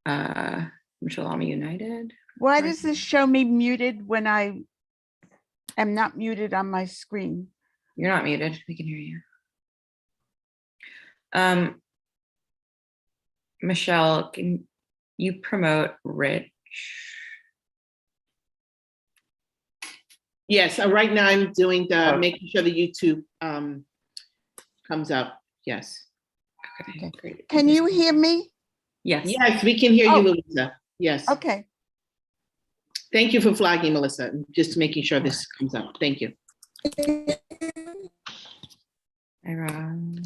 Mitchell-Lama United. Why does this show me muted when I am not muted on my screen? You're not muted. We can hear you. Michelle, can you promote Rich? Yes, right now I'm doing the making sure the YouTube comes up. Yes. Okay, great. Can you hear me? Yes. Yes, we can hear you, Melissa. Yes. Okay. Thank you for flagging, Melissa. Just making sure this comes up. Thank you. Hi, Rob.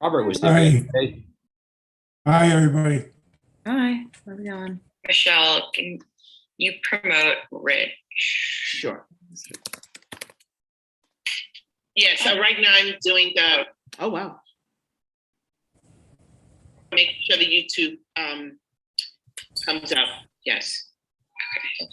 Robert was there. Hi. Hey. Hi, everybody. Hi, how's it going? Michelle, can you promote Rich? Sure. Yes, right now I'm doing the, oh, wow. Making sure the YouTube comes up. Yes. Okay.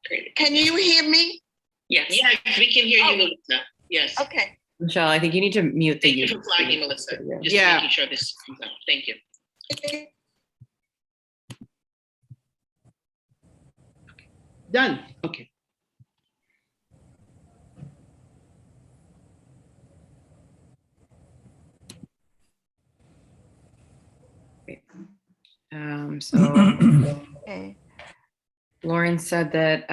Great. Can you hear me? Yes. Yes, we can hear you, Melissa. Yes. Okay. Michelle, I think you need to mute the Thank you YouTube. for flagging, Melissa. Just making sure this comes up. Thank you. Done. Okay. So Okay. Lauren said that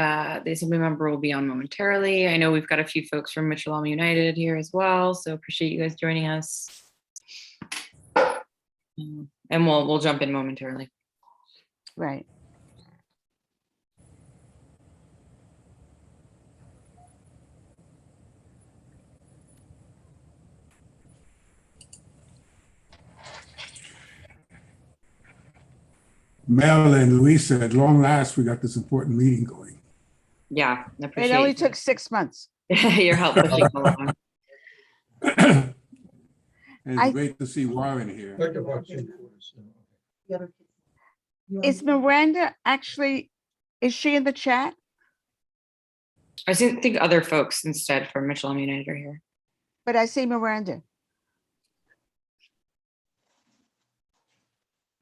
the assembly member will be on momentarily. I know we've got a few folks from Mitchell-Lama United here as well, so appreciate you guys joining us. And we'll jump in momentarily. Right. Mel and Louisa, at long last, we got this important meeting going. Yeah, I appreciate It only took 6 months. your help pushing along. And it's great to see Warren here. Is Miranda actually, is she in the chat? I think other folks instead from Mitchell-Lama United are here. But I see Miranda.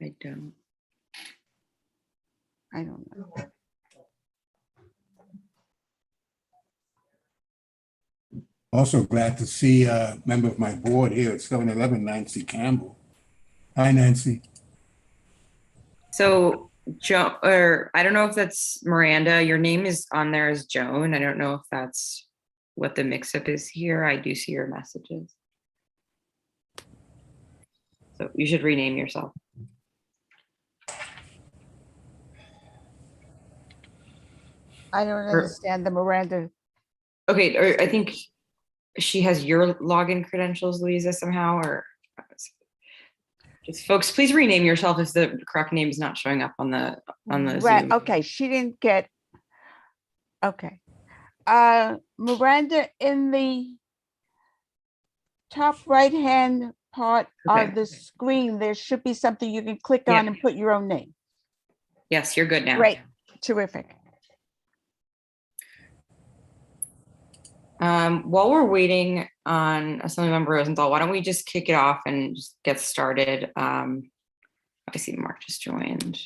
I don't. I don't know. Also glad to see a member of my board here at 7-Eleven, Nancy Campbell. Hi, Nancy. So Joan, or I don't know if that's Miranda. Your name is on there as Joan. I don't know if that's what the mix-up is here. I do see your messages. So you should rename yourself. I don't understand the Miranda. Okay, or I think she has your login credentials, Louisa, somehow, or just folks, please rename yourself if the correct name is not showing up on the Right. Zoom. Okay, she didn't get. Okay. Miranda, in the top right hand part of the screen, there should be something you can click on and put your own name. Yes, you're good now. Great. Terrific. While we're waiting on Assemblymember Rosenthal, why don't we just kick it off and just get started? I see Mark just joined.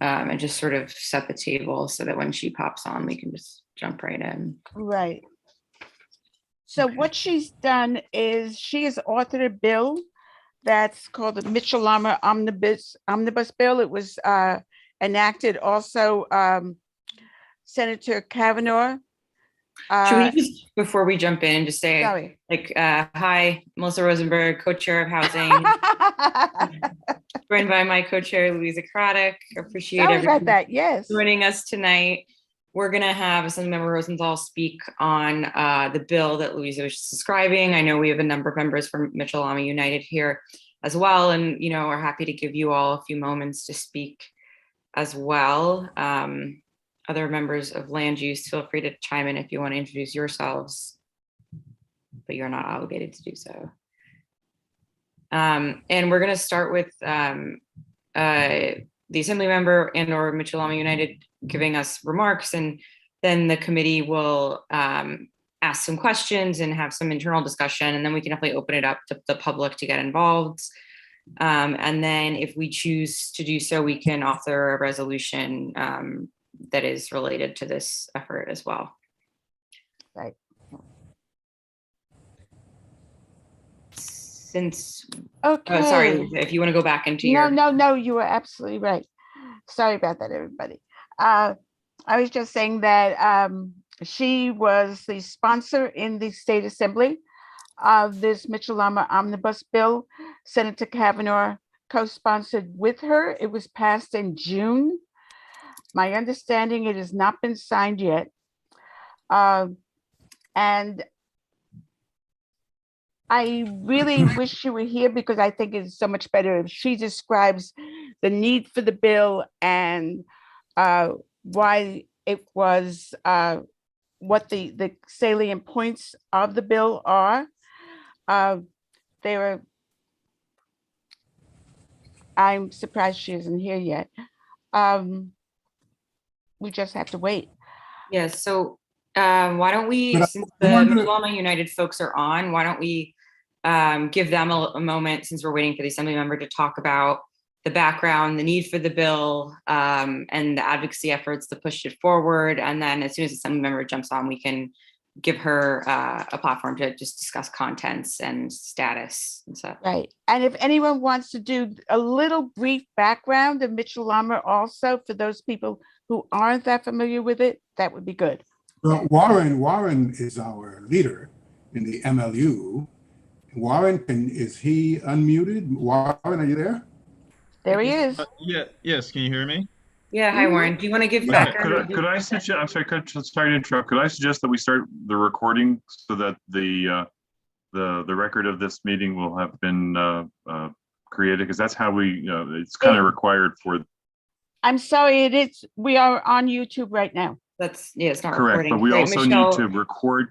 And just sort of set the table so that when she pops on, we can just jump right in. Right. So what she's done is she has authored a bill that's called the Mitchell-Lama Omnibus Bill. It was enacted also Senator Kavanaugh. Should we just, before we jump in, just say, sorry. like, hi, Melissa Rosenberg, co-chair of Housing, joined by my co-chair, Louisa Craddock. Appreciate Sorry about everyone that. Yes. joining us tonight. We're going to have Assemblymember Rosenthal speak on the bill that Louisa was describing. I know we have a number of members from Mitchell-Lama United here as well, and we're happy to give you all a few moments to speak as well. Other members of land use, feel free to chime in if you want to introduce yourselves, but you're not obligated to do so. And we're going to start with the assembly member and or Mitchell-Lama United giving us remarks, and then the committee will ask some questions and have some internal discussion, and then we can definitely open it up to the public to get involved. And then if we choose to do so, we can author a resolution that is related to this effort as well. Right. Since, Okay. sorry, if you want to go back into your. No, you were absolutely right. Sorry about that, everybody. I was just saying that she was the sponsor in the State Assembly of this Mitchell-Lama Omnibus Bill. Senator Kavanaugh co-sponsored with her. It was passed in June. My understanding, it has not been signed yet. And I really wish she were here because I think it's so much better if she describes the need for the bill and why it was, what the salient points of the bill are. I'm surprised she isn't here yet. We just have to wait. Yeah, so why don't we, But I since the wonder- Mitchell-Lama United folks are on, why don't we give them a moment, since we're waiting for the Assembly member to talk about the background, the need for the bill, and the advocacy efforts to push it forward. And then as soon as the Assembly member jumps on, we can give her a platform to just discuss contents and status and stuff. Right. And if anyone wants to do a little brief background of Mitchell-Lama also, for those people who aren't that familiar with it, that would be good. Well, Warren is our leader in the MLU. Warren, is he unmuted? Warren, are you there? There he is. Yes, can you hear me? Yeah, hi Warren, do you want to give Yeah, background? Could I suggest, I'm sorry, sorry to interrupt. Could I suggest that we start the recording so that the record of this meeting will have been created? Because that's how we, it's kind of required for. I'm sorry, it is. We are on YouTube right now. That's, yeah, it's not Correct, recording. but we Right, also Michelle- need to record.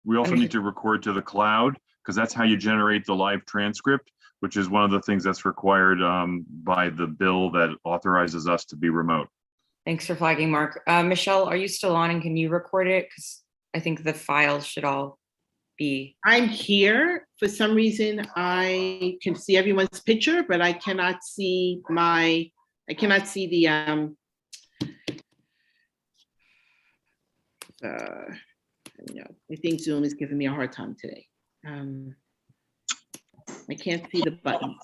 We also Understood. need to record to the cloud, because that's how you generate the live transcript, which is one of the things that's required by the bill that authorizes us to be remote. Thanks for flagging, Mark. Michelle, are you still on and can you record it? Because I think the files should all be. I'm here. For some reason, I can see everyone's picture, but I cannot see the, I think Zoom is giving me a hard time today. I can't see the buttons.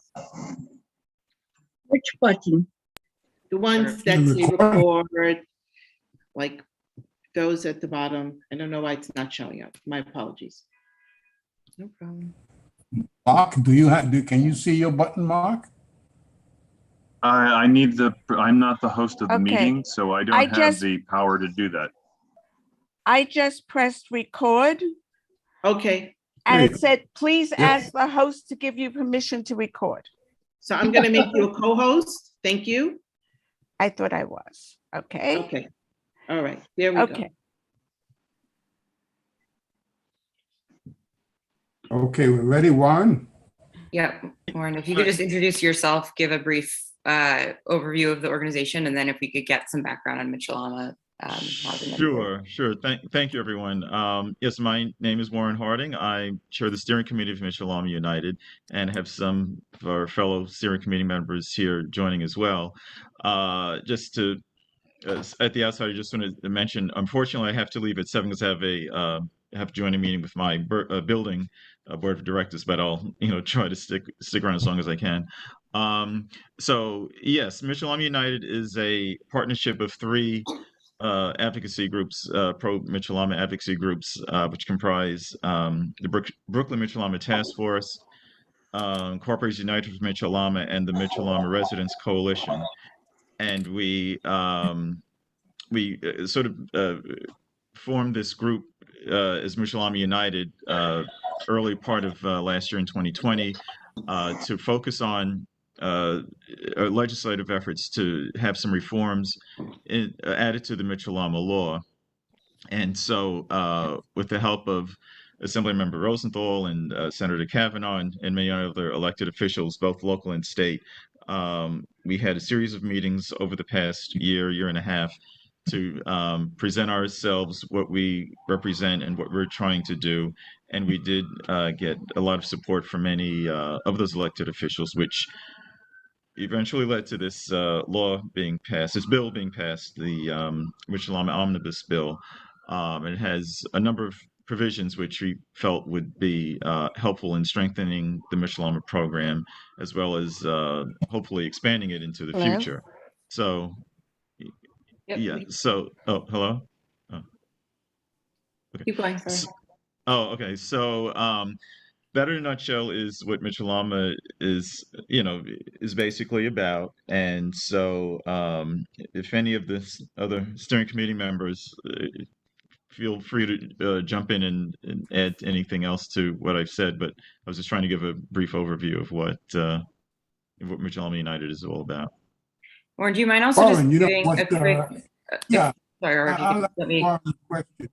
Which button? The ones that say record, like those at the bottom. I don't know why it's not showing up. My apologies. No problem. Mark, can you see your button, Mark? I'm not the host of the Okay. meeting, so I don't I have just- the power to do that. I just pressed record Okay, and Great. it said, please Yeah. ask the host to give you permission to record. so I'm gonna make you a co-host. Thank you. I thought I was. Okay. Okay, all right, there we go. Okay. Okay, we're ready, Warren? Yeah, Warren, if you could just introduce yourself, give a brief overview of the organization, and then if we could get some background on Mitchell-Lama. Sure. Thank you, everyone. Yes, my name is Warren Harding. I chair the steering committee of Mitchell-Lama United and have some of our fellow steering committee members here joining as well. Just to, at the outside, I just wanted to mention, unfortunately, I have to leave at 7 because I have to join a meeting with my building board of directors, but I'll try to stick around as long as I can. So yes, Mitchell-Lama United is a partnership of 3 advocacy groups, pro-Mitchell-Lama advocacy groups, which comprise the Brooklyn Mitchell-Lama Task Force, Corporations United for Mitchell-Lama, and the Mitchell-Lama Residents Coalition. And we sort of formed this group as Mitchell-Lama United early part of last year in 2020 to focus on legislative efforts to have some reforms added to the Mitchell-Lama law. And so with the help of Assemblymember Rosenthal and Senator Kavanaugh and many other elected officials, both local and state, we had a series of meetings over the past year and a half to present ourselves, what we represent, and what we're trying to do. And we did get a lot of support from many of those elected officials, which eventually led to this law being passed, this bill being passed, the Mitchell-Lama Omnibus Bill. It has a number of provisions which we felt would be helpful in strengthening the Mitchell-Lama program, as well as hopefully expanding it into the Hello? future. So, Yep, yeah. So, oh, hello. Oh, okay. keep going, sorry. Oh, okay. So, that in a nutshell is what Mitchell-Lama is, is basically about. And so, if any of the other steering committee members feel free to jump in and add anything else to what I've said, but I was just trying to give a brief overview of what Mitchell-Lama United is all about. Or do you mind also just Warren, you know giving what, a quick, yeah, sorry, or if you I'll could let me. Warren a question.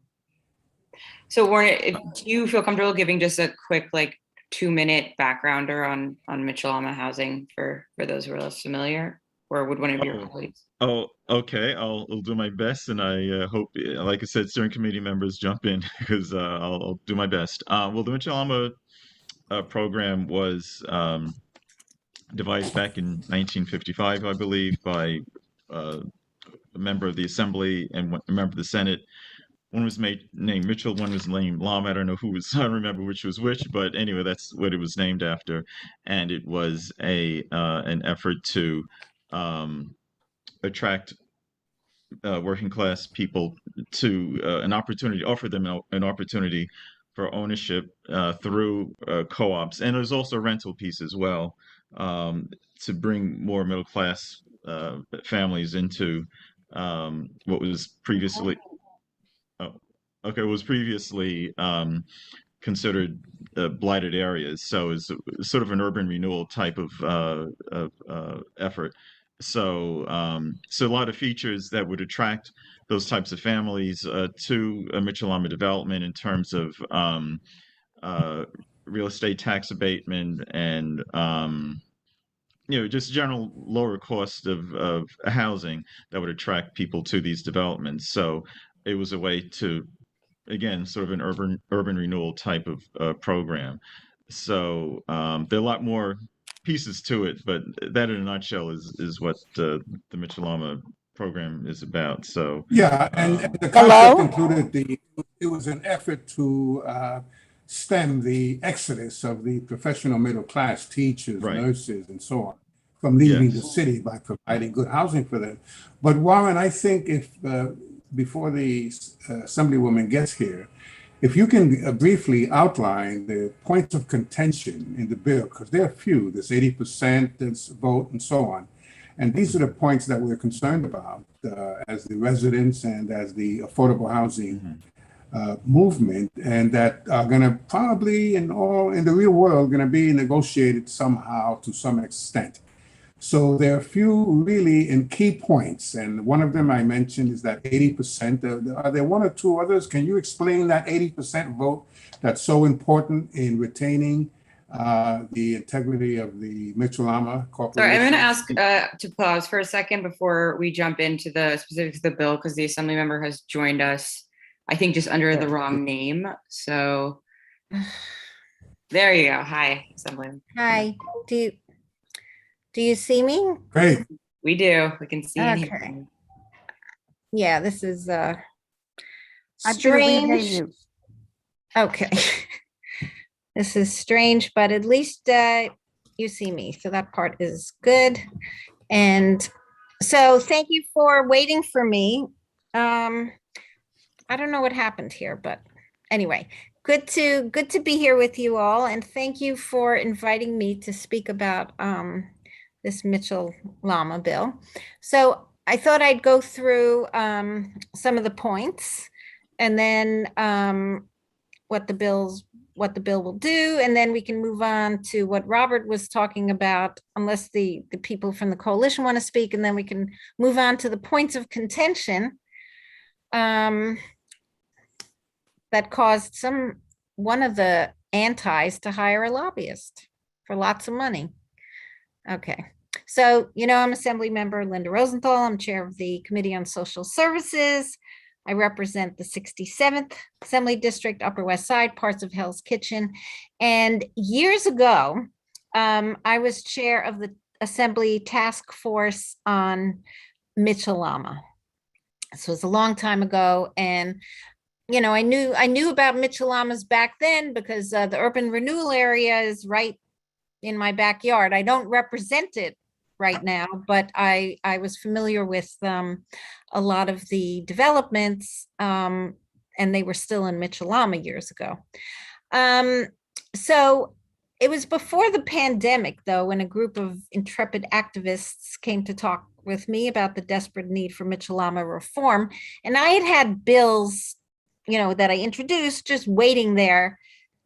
So Warren, do you feel comfortable giving just a quick, like, 2-minute backgrounder on Mitchell-Lama housing for those who are less familiar, or would one of your colleagues? Oh, okay. I'll do my best, and I hope, like I said, steering committee members jump in because I'll do my best. Well, the Mitchell-Lama program was devised back in 1955, I believe, by a member of the Assembly and a member of the Senate. One was named Mitchell, one was named Lama. I don't know who was, I don't remember which was which, but anyway, that's what it was named after. And it was an effort to attract working class people to an opportunity, offer them an opportunity for ownership through co-ops. And there's also a rental piece as well, to bring more middle class families into what was previously considered blighted areas. So it's sort of an urban renewal type of effort. So a lot of features that would attract those types of families to a Mitchell-Lama development in terms of real estate tax abatement and just general lower cost of housing that would attract people to these developments. So it was a way to, again, sort of an urban renewal type of program. So there are a lot more pieces to it, but that in a nutshell is what the Mitchell-Lama program is about. So Yeah, and the Hello? concept included it was an effort to stem the exodus of the professional middle class teachers, Right. nurses, and so on from leaving the Yes. city by providing good housing for them. But Warren, I think if before the Assemblywoman gets here, if you can briefly outline the points of contention in the bill, because there are a few, there's 80% that's vote and so on. And these are the points that we're concerned about as the residents and as the affordable housing movement, and that are going to probably in the real world going to be negotiated somehow to some extent. So there are a few really in key points, and one of them I mentioned is that 80%. Are there one or two others? Can you explain that 80% vote that's so important in retaining the integrity of the Mitchell-Lama Corporation? Sorry, I'm going to ask to pause for a second before we jump into the specifics of the bill, because the Assembly member has joined us, I think, just under the wrong name. So there you go. Hi, Assemblyman. Hi, do you see me? Great. We do. We can see and hear Okay. you. Yeah, this is I do rename strange. you. Okay. This is strange, but at least you see me, so that part is good. And so thank you for waiting for me. I don't know what happened here, but anyway, good to be here with you all, and thank you for inviting me to speak about this Mitchell-Lama bill. So I thought I'd go through some of the points, and then what the bill will do, and then we can move on to what Robert was talking about, unless the people from the coalition want to speak, and then we can move on to the points of contention that caused one of the antis to hire a lobbyist for lots of money. Okay, So, I'm Assembly Member Linda Rosenthal. I'm Chair of the Committee on Social Services. I represent the 67th Assembly District, Upper West Side, parts of Hell's Kitchen. And years ago, I was chair of the Assembly Task Force on Mitchell-Lama. This was a long time ago, and I knew about Mitchell-Lamas back then because the urban renewal area is right in my backyard. I don't represent it right now, but I was familiar with a lot of the developments, and they were still in Mitchell-Lama years ago. So it was before the pandemic, though, when a group of intrepid activists came to talk with me about the desperate need for Mitchell-Lama reform. And I had bills, that I introduced, just waiting there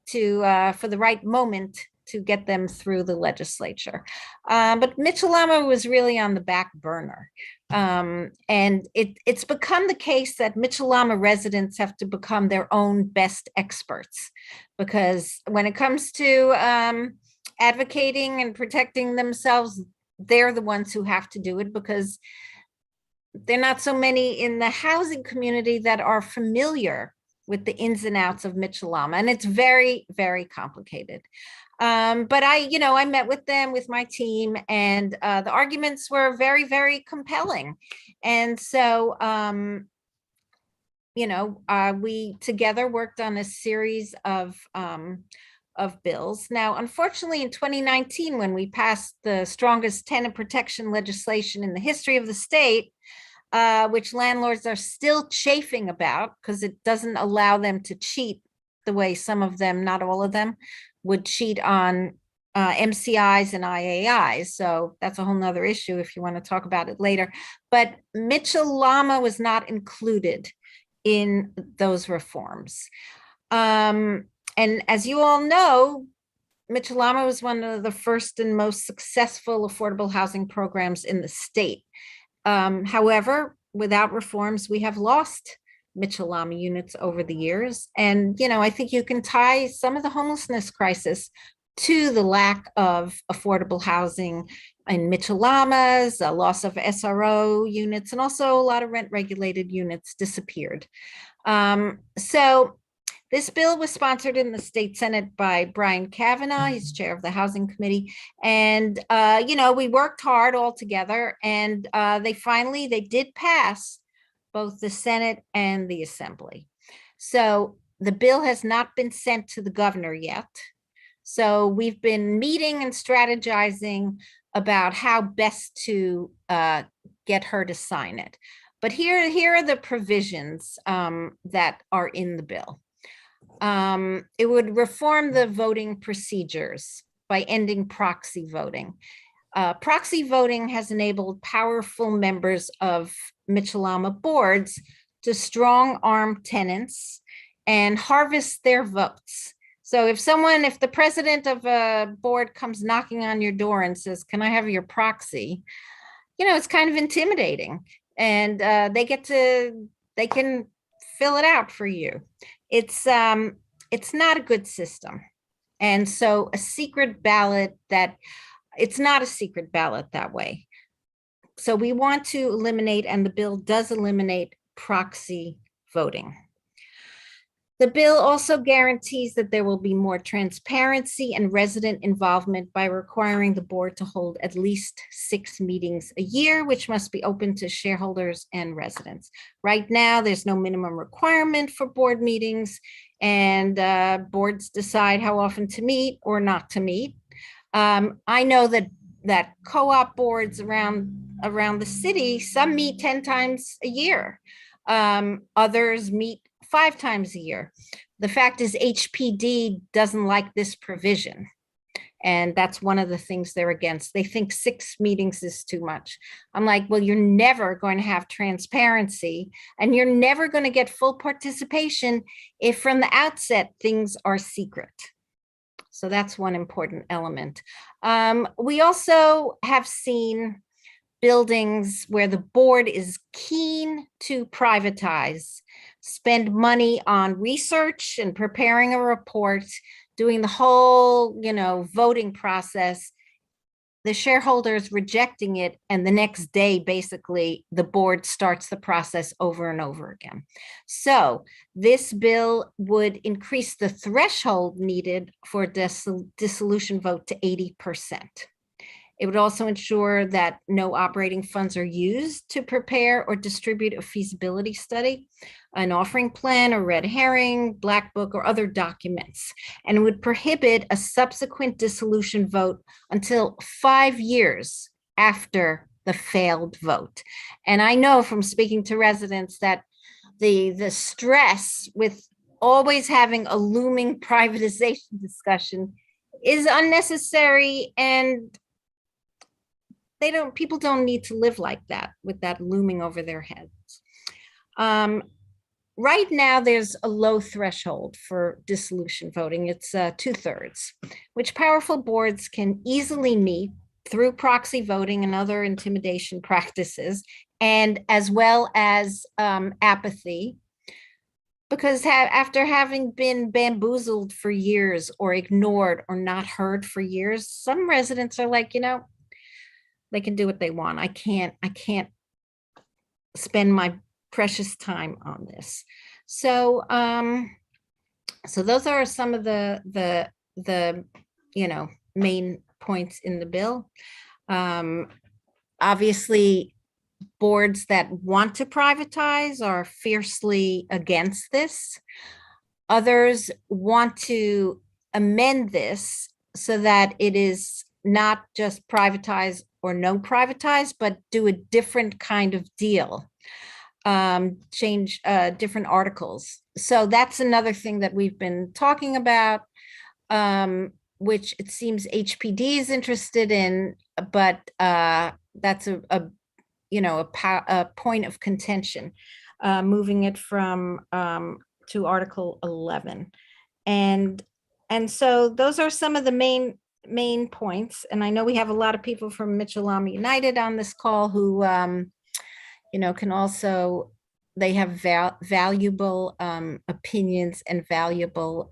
for the right moment to get them through the legislature. But Mitchell-Lama was really on the back burner. And it's become the case that Mitchell-Lama residents have to become their own best experts, because when it comes to advocating and protecting themselves, they're the ones who have to do it, because there are not so many in the housing community that are familiar with the ins and outs of Mitchell-Lama, and it's very, very complicated. But I met with them, with my team, and the arguments were very, very compelling. And so, we together worked on a series of bills. Now, unfortunately, in 2019, when we passed the strongest tenant protection legislation in the history of the state, which landlords are still chafing about because it doesn't allow them to cheat the way some of them, not all of them, would cheat on MCIs and IAIs. So that's a whole nother issue if you want to talk about it later. But Mitchell-Lama was not included in those reforms. And as you all know, Mitchell-Lama was one of the first and most successful affordable housing programs in the state. However, without reforms, we have lost Mitchell-Lama units over the years. And, I think you can tie some of the homelessness crisis to the lack of affordable housing in Mitchell-Lamas, a loss of SRO units, and also a lot of rent-regulated units disappeared. So this bill was sponsored in the state Senate by Brian Kavanaugh. He's chair of the Housing Committee. And, we worked hard all together, and they did pass both the Senate and the Assembly. So the bill has not been sent to the governor yet. So we've been meeting and strategizing about how best to get her to sign it. But here are the provisions that are in the bill. It would reform the voting procedures by ending proxy voting. Proxy voting has enabled powerful members of Mitchell-Lama boards to strong-arm tenants and harvest their votes. So if the president of a board comes knocking on your door and says, "Can I have your proxy?" It's kind of intimidating, and they can fill it out for you. It's not a good system. And so it's not a secret ballot that way. So we want to eliminate, and the bill does eliminate, proxy voting. The bill also guarantees that there will be more transparency and resident involvement by requiring the board to hold at least 6 meetings a year, which must be open to shareholders and residents. Right now, there's no minimum requirement for board meetings, and boards decide how often to meet or not to meet. I know that co-op boards around the city, some meet 10 times a year. Others meet 5 times a year. The fact is HPD doesn't like this provision. And that's one of the things they're against. They think 6 meetings is too much. I'm like, well, you're never going to have transparency, and you're never going to get full participation if from the outset things are secret. So that's one important element. We also have seen buildings where the board is keen to privatize, spend money on research and preparing a report, doing the whole, voting process, the shareholders rejecting it, and the next day, basically, the board starts the process over and over again. So this bill would increase the threshold needed for dissolution vote to 80%. It would also ensure that no operating funds are used to prepare or distribute a feasibility study, an offering plan, a red herring, black book, or other documents, and it would prohibit a subsequent dissolution vote until 5 years after the failed vote. And I know from speaking to residents that the stress with always having a looming privatization discussion is unnecessary, and people don't need to live like that with that looming over their heads. Right now, there's a low threshold for dissolution voting. It's 2/3, which powerful boards can easily meet through proxy voting and other intimidation practices, and as well as apathy. Because after having been bamboozled for years or ignored or not heard for years, some residents are like, they can do what they want. I can't spend my precious time on this. So so those are some of the main points in the bill. Obviously, boards that want to privatize are fiercely against this. Others want to amend this so that it is not just privatize or no privatize, but do a different kind of deal, change different articles. So that's another thing that we've been talking about, which it seems HPD is interested in, but that's a point of contention, moving it from to Article 11. And so those are some of the main points. And I know we have a lot of people from Mitchell-Lama United on this call who, can also, they have valuable opinions and valuable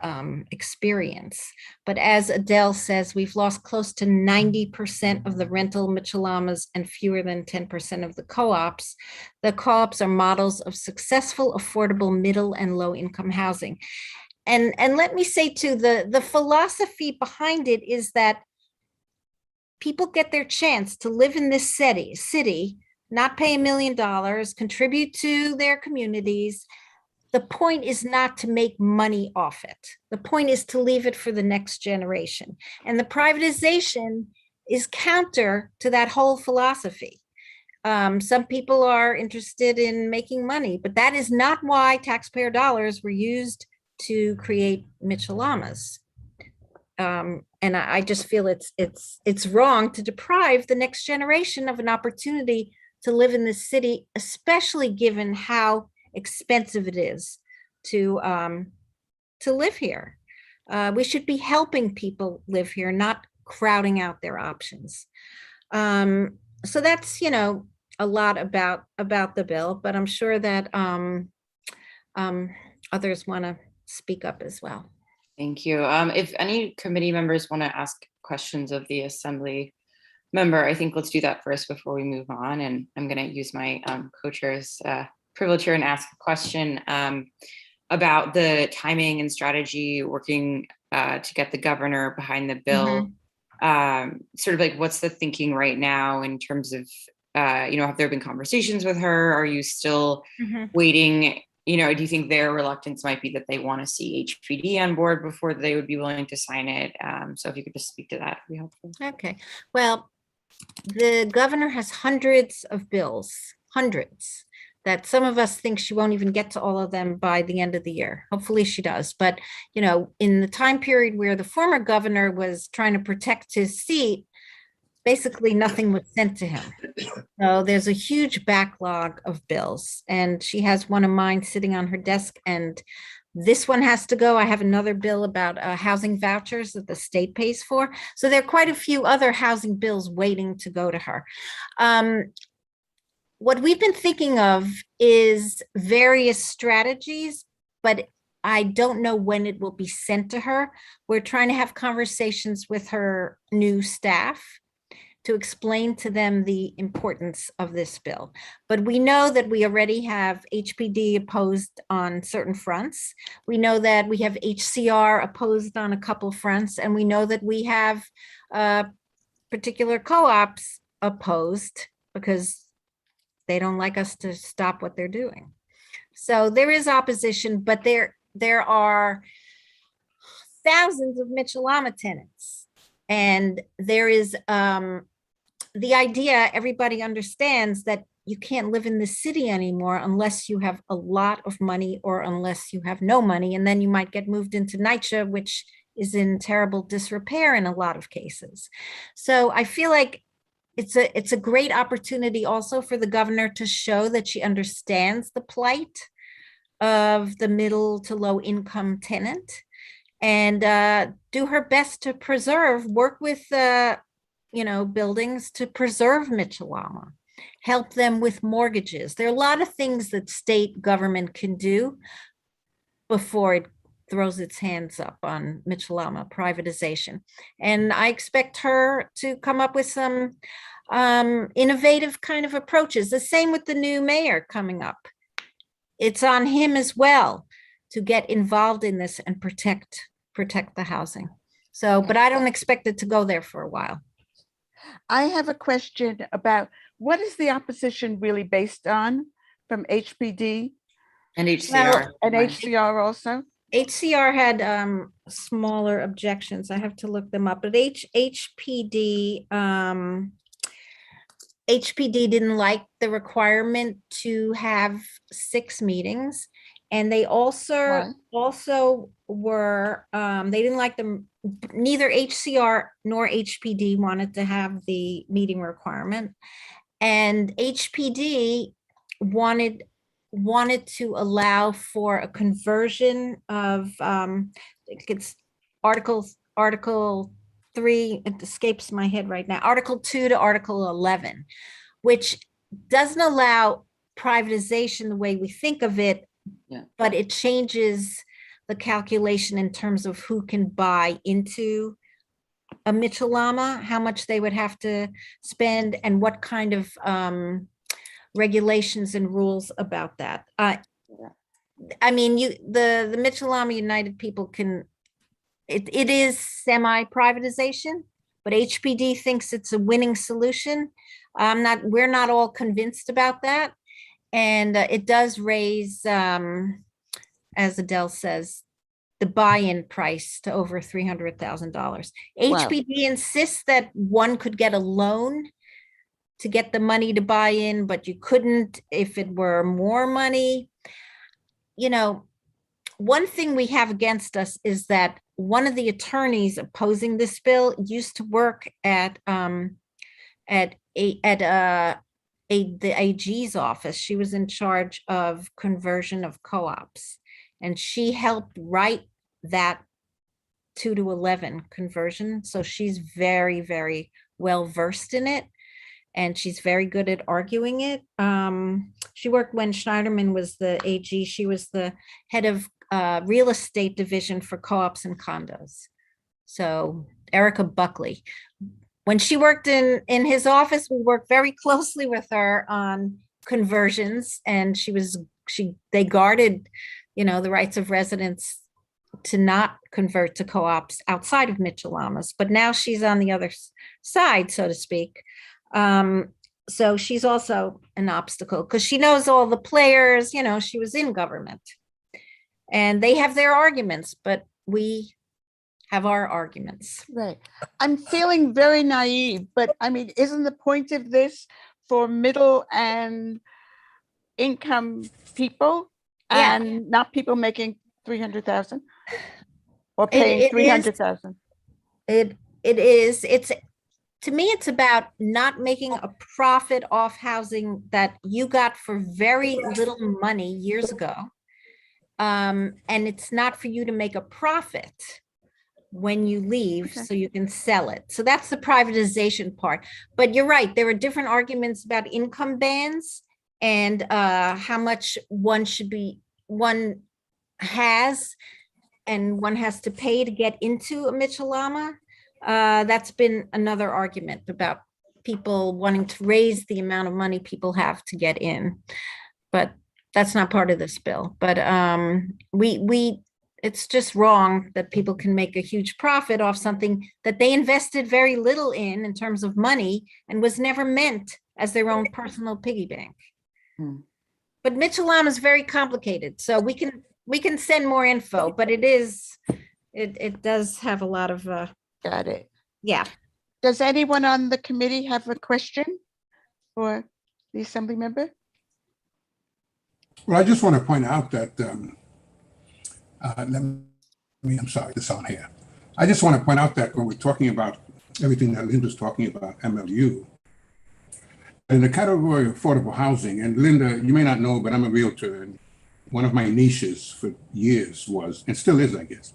experience. But as Adele says, we've lost close to 90% of the rental Mitchell-Lamas and fewer than 10% of the co-ops. The co-ops are models of successful, affordable, middle and low income housing. And let me say too, the philosophy behind it is that people get their chance to live in this city, not pay $1 million, contribute to their communities. The point is not to make money off it. The point is to leave it for the next generation. And the privatization is counter to that whole philosophy. Some people are interested in making money, but that is not why taxpayer dollars were used to create Mitchell-Lamas. And I just feel it's wrong to deprive the next generation of an opportunity to live in this city, especially given how expensive it is to live here. We should be helping people live here, not crowding out their options. So that's, a lot about the bill, but I'm sure that others want to speak up as well. Thank you. If any committee members want to ask questions of the Assembly member, I think let's do that first before we move on. And I'm going to use my co-chair's privilege here and ask a question about the timing and strategy working to get the governor behind the bill. Sort of like, what's the thinking right now in terms of, have there been conversations with her? Are you still waiting? Do you think their reluctance might be that they want to see HPD on board before they would be willing to sign it? So if you could just speak to that, it'd be helpful. Okay. Well, the governor has hundreds of bills, that some of us think she won't even get to all of them by the end of the year. Hopefully she does. But, in the time period where the former governor was trying to protect his seat, basically nothing was sent to him. So there's a huge backlog of bills, and she has one of mine sitting on her desk, and this one has to go. I have another bill about housing vouchers that the state pays for. So there are quite a few other housing bills waiting to go to her. What we've been thinking of is various strategies, but I don't know when it will be sent to her. We're trying to have conversations with her new staff to explain to them the importance of this bill. But we know that we already have HPD opposed on certain fronts. We know that we have HCR opposed on a couple fronts, and we know that we have particular co-ops opposed because they don't like us to stop what they're doing. So there is opposition, but there are thousands of Mitchell-Lama tenants. And there is the idea, everybody understands that you can't live in the city anymore unless you have a lot of money or unless you have no money. And then you might get moved into NYCHA, which is in terrible disrepair in a lot of cases. So I feel like it's a great opportunity also for the governor to show that she understands the plight of the middle to low income tenant, and do her best to work with buildings to preserve Mitchell-Lama, help them with mortgages. There are a lot of things that state government can do before it throws its hands up on Mitchell-Lama privatization. And I expect her to come up with some innovative kind of approaches. The same with the new mayor coming up. It's on him as well to get involved in this and protect the housing. So, but I don't expect it to go there for a while. I have a question about what is the opposition really based on from HPD And HCR. and HCR also? HCR had smaller objections. I have to look them up, but HPD didn't like the requirement to have 6 meetings. And they also were, they didn't like them, neither HCR nor HPD wanted to have the meeting requirement. And HPD wanted to allow for a conversion of, it's Article 3, it escapes my head right now, Article 2 to Article 11, which doesn't allow privatization the way we think of it, but it changes the calculation in terms of who can buy into a Mitchell-Lama, how much they would have to spend, and what kind of regulations and rules about that. I mean, the Mitchell-Lama United people can, it is semi-privatization, but HPD thinks it's a winning solution. We're not all convinced about that. And it does raise, as Adele says, the buy-in price to over $300,000. HPD insists that one could get a loan to get the money to buy in, but you couldn't if it were more money. You know, one thing we have against us is that one of the attorneys opposing this bill used to work at the AG's office. She was in charge of conversion of co-ops, and she helped write that 2 to 11 conversion. So she's very, very well versed in it, and she's very good at arguing it. She worked when Schneiderman was the AG. She was the head of real estate division for co-ops and condos. So Erica Buckley. When she worked in his office, we worked very closely with her on conversions, and they guarded, the rights of residents to not convert to co-ops outside of Mitchell-Lama's. But now she's on the other side, so to speak. So she's also an obstacle because she knows all the players. She was in government, and they have their arguments, but we have our arguments. Right. I'm feeling very naive, but I mean, isn't the point of this for middle and income people and not people making 300,000 or paying 300,000? It is. To me, it's about not making a profit off housing that you got for very little money years ago. And it's not for you to make a profit when you leave, so you can sell it. So that's the privatization part. But you're right, there are different arguments about income bands and how much one has and one has to pay to get into a Mitchell-Lama. That's been another argument about people wanting to raise the amount of money people have to get in. But that's not part of this bill. But it's just wrong that people can make a huge profit off something that they invested very little in terms of money and was never meant as their own personal piggy bank. But Mitchell-Lama is very complicated, so we can send more info, but it does have a lot of Got it. yeah. Does anyone on the committee have a question for the assembly member? Well, I just want to point out that, I'm sorry, this on here. I just want to point out that when we're talking about everything that Linda's talking about, MLU, in the category of affordable housing, and Linda, you may not know, but I'm a realtor, and one of my niches for years was, and still is, I guess,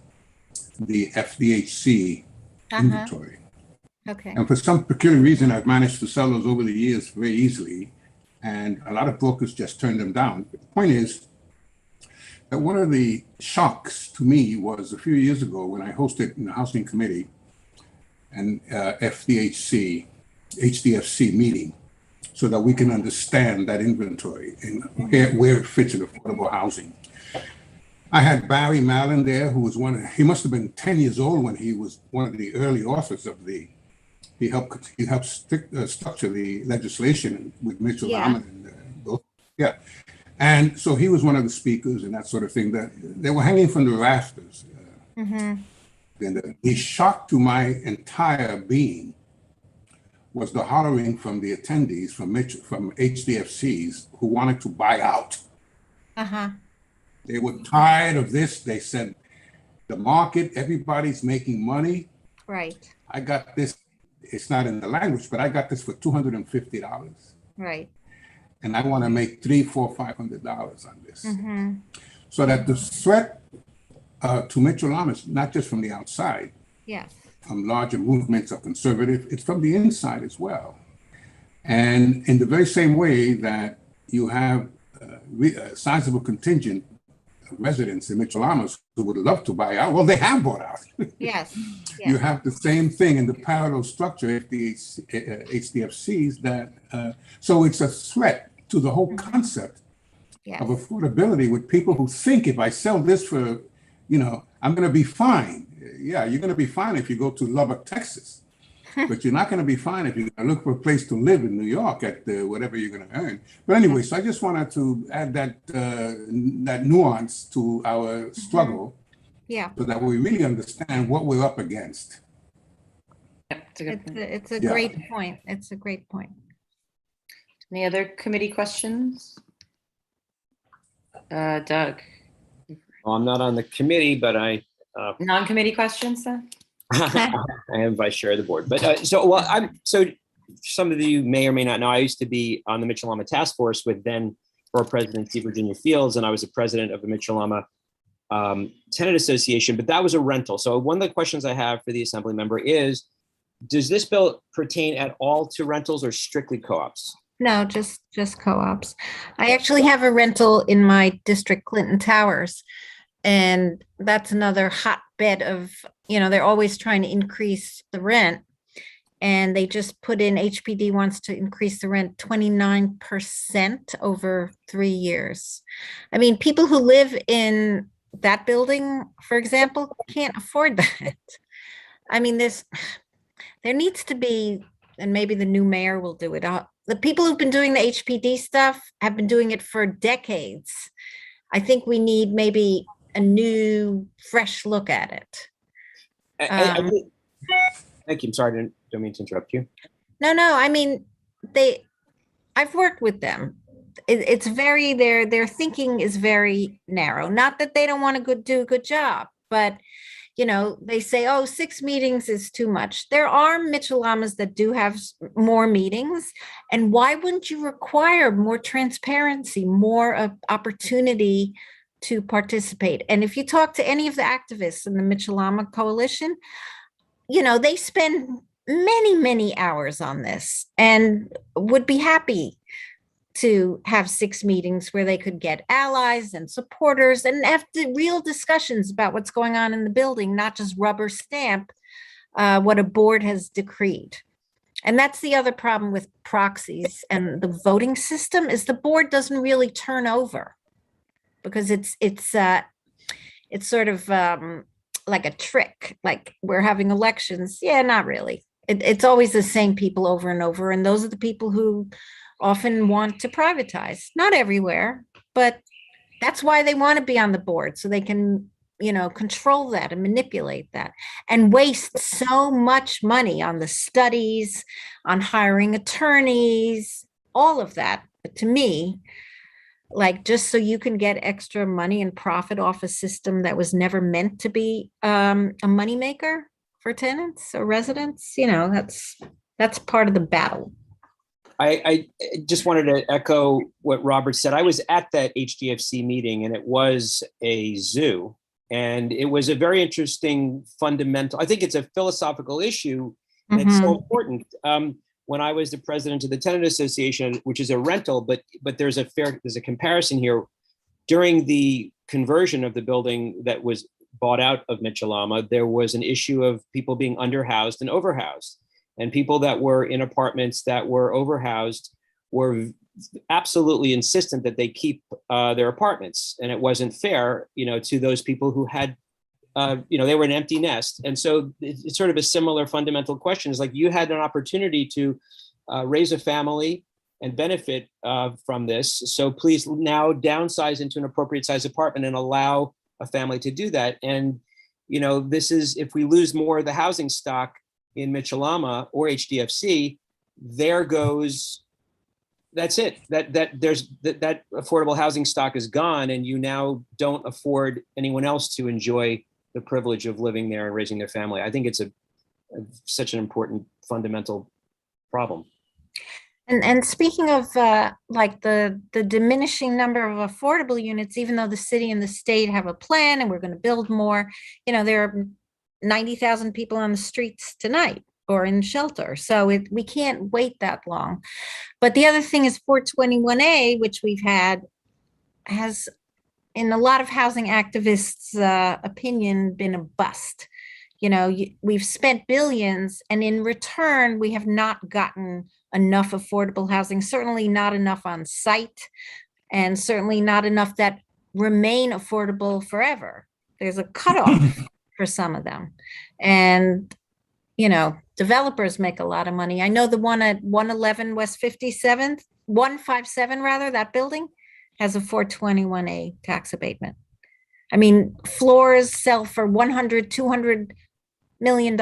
the FDHC inventory. Okay. And for some peculiar reason, I've managed to sell those over the years very easily, and a lot of brokers just turned them down. But the point is that one of the shocks to me was a few years ago when I hosted in the Housing Committee an HDFC meeting so that we can understand that inventory and where it fits in affordable housing. I had Barry Mallon there, who was he must have been 10 years old when he was one of the early authors of he helped structure the legislation with Mitchell Lama and yeah. And so he was one of the speakers and that sort of thing, that they were hanging from the rafters. And the shock to my entire being was the hollering from the attendees from HDFCs who wanted to buy out. They were tired of this. They said, the market, everybody's making money. Right. I got this. It's not in the language, but I got this for $250. Right. And I want to make $300, $400, $500 on this. So that the threat to Mitchell Lama is not just from the outside. Yes. From larger movements of conservative, it's from the inside as well. And in the very same way that you have a sizable contingent of residents in Mitchell Lamas who would love to buy out, well, they have bought out. Yes. You have the same thing in the parallel structure, HDFCs, that, so it's a threat to the whole concept of affordability with people who think if I sell this for, I'm going to be fine. Yeah, you're going to be fine if you go to Lubbock, Texas, but you're not going to be fine if you look for a place to live in New York at whatever you're going to earn. But anyway, so I just wanted to add that nuance to our struggle, so that we really understand what we're up against. Yep, it's a good point. It's a great point. It's a great point. Any other committee questions? Doug? Well, I'm not on the committee, but I Non-committee questions then? I am vice chair of the board. But so some of you may or may not know, I used to be on the Mitchell Lama task force with then Borough President C. Virginia Fields, and I was the president of the Mitchell Lama Tenant Association, but that was a rental. So one of the questions I have for the assembly member is, does this bill pertain at all to rentals or strictly co-ops? No, just co-ops. I actually have a rental in my district, Clinton Towers. And that's another hotbed of, they're always trying to increase the rent. And they just put in, HPD wants to increase the rent 29% over 3 years. I mean, people who live in that building, for example, can't afford that. I mean, there needs to be, and maybe the new mayor will do it. The people who've been doing the HPD stuff have been doing it for decades. I think we need maybe a new, fresh look at it. Thank you. I'm sorry, don't mean to interrupt you. No. I mean, I've worked with them. It's very, their thinking is very narrow. Not that they don't want to do a good job, but they say, 6 meetings is too much. There are Mitchell Lamas that do have more meetings. And why wouldn't you require more transparency, more opportunity to participate? And if you talk to any of the activists in the Mitchell Lama Coalition, they spend many, many hours on this and would be happy to have 6 meetings where they could get allies and supporters and have real discussions about what's going on in the building, not just rubber stamp what a board has decreed. And that's the other problem with proxies and the voting system is the board doesn't really turn over because it's sort of like a trick, like we're having elections. Yeah, not really. It's always the same people over and over. And those are the people who often want to privatize, not everywhere, but that's why they want to be on the board so they can, control that and manipulate that and waste so much money on the studies, on hiring attorneys, all of that. But to me, like just so you can get extra money and profit off a system that was never meant to be a moneymaker for tenants or residents, that's part of the battle. I just wanted to echo what Robert said. I was at that HDFC meeting and it was a zoo. And it was a very interesting fundamental, I think it's a philosophical issue and it's so important. When I was the president of the Tenant Association, which is a rental, but there's a comparison here. During the conversion of the building that was bought out of Mitchell-Lama, there was an issue of people being underhoused and overhoused. And people that were in apartments that were overhoused were absolutely insistent that they keep their apartments. And it wasn't fair, to those people who had, they were an empty nest. And so it's sort of a similar fundamental question. It's like you had an opportunity to raise a family and benefit from this. So please now downsize into an appropriate size apartment and allow a family to do that. And, this is, if we lose more of the housing stock in Mitchell-Lama or HDFC, there goes, that's it. That affordable housing stock is gone, and you now don't afford anyone else to enjoy the privilege of living there and raising their family. I think it's such an important fundamental problem. And speaking of like the diminishing number of affordable units, even though the city and the state have a plan and we're going to build more, there are 90,000 people on the streets tonight or in shelter. So we can't wait that long. But the other thing is 421A, which we've had, has in a lot of housing activists' opinion been a bust. We've spent billions and in return, we have not gotten enough affordable housing, certainly not enough on site, and certainly not enough that remain affordable forever. There's a cutoff for some of them. And, developers make a lot of money. I know the one at 111 West 57th, 157 rather, that building has a 421A tax abatement. I mean, floors sell for $100, $200 million.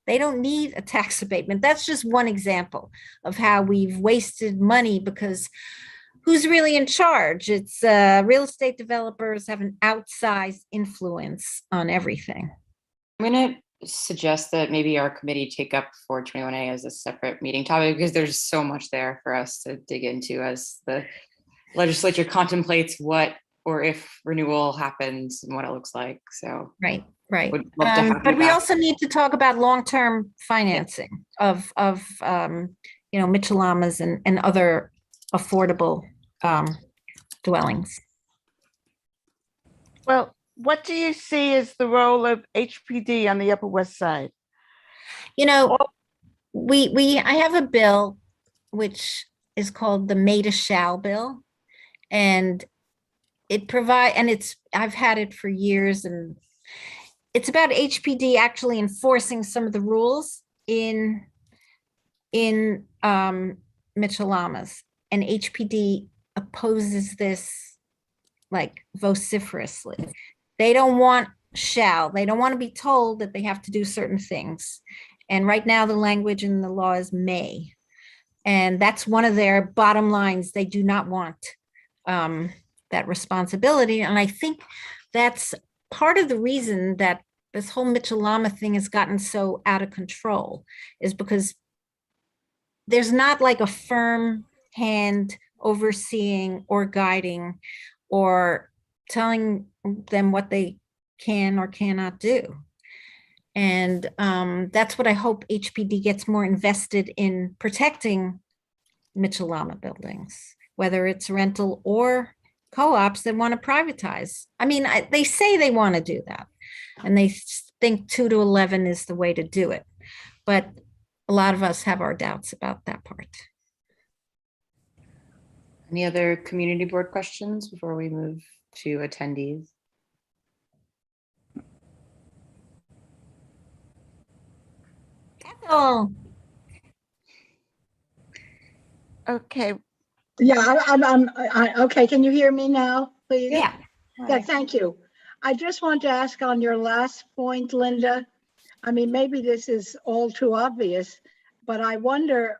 They don't need a tax abatement. That's just one example of how we've wasted money because who's really in charge? It's real estate developers have an outsized influence on everything. I'm going to suggest that maybe our committee take up 421A as a separate meeting topic because there's so much there for us to dig into as the legislature contemplates what or if renewal happens and what it looks like. So right. Would love to have But you we back. also need to talk about long-term financing of Mitchell-Lamas and other affordable dwellings. Well, what do you see as the role of HPD on the Upper West Side? I have a bill which is called the May to Shall bill, and I've had it for years, and it's about HPD actually enforcing some of the rules in Mitchell-Lamas, and HPD opposes this like vociferously. They don't want shall. They don't want to be told that they have to do certain things. And right now the language in the law is may. And that's one of their bottom lines. They do not want that responsibility. And I think that's part of the reason that this whole Mitchell-Lama thing has gotten so out of control is because there's not like a firm hand overseeing or guiding or telling them what they can or cannot do. And that's what I hope HPD gets more invested in, protecting Mitchell-Lama buildings, whether it's rental or co-ops that want to privatize. I mean, they say they want to do that, and they think 2 to 11 is the way to do it. But a lot of us have our doubts about that part. Any other community board questions before we move to attendees? Oh, Okay, Yeah, okay, can you hear me now, please? yeah. Yeah, thank you. I just want to ask on your last point, Linda. I mean, maybe this is all too obvious, but I wonder,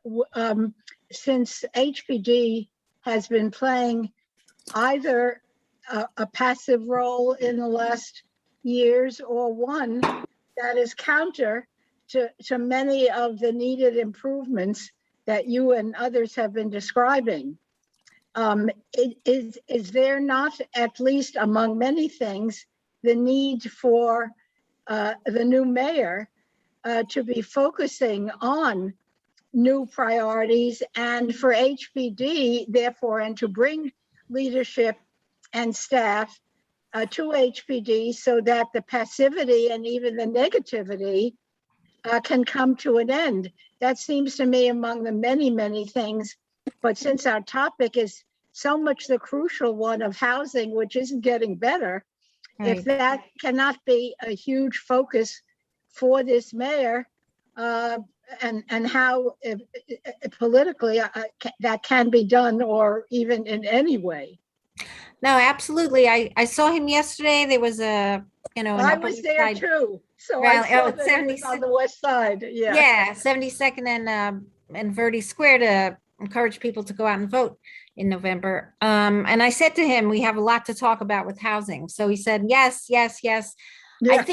since HPD has been playing either a passive role in the last years or one that is counter to many of the needed improvements that you and others have been describing. Is there not, at least among many things, the need for the new mayor to be focusing on new priorities, and for HPD, therefore, and to bring leadership and staff to HPD so that the passivity and even the negativity can come to an end? That seems to me among the many, many things. But since our topic is so much the crucial one of housing, which isn't getting better, if Right. that cannot be a huge focus for this mayor, and how politically that can be done, or even in any way. No, absolutely. I saw him yesterday. There was an I Upper was West there Side too, so rally. I saw Oh, that it was on the west side, yeah. Yeah, 72nd and Verde Square to encourage people to go out and vote in November. And I said to him, we have a lot to talk about with housing. So he said, yes, yes, yes. Yeah,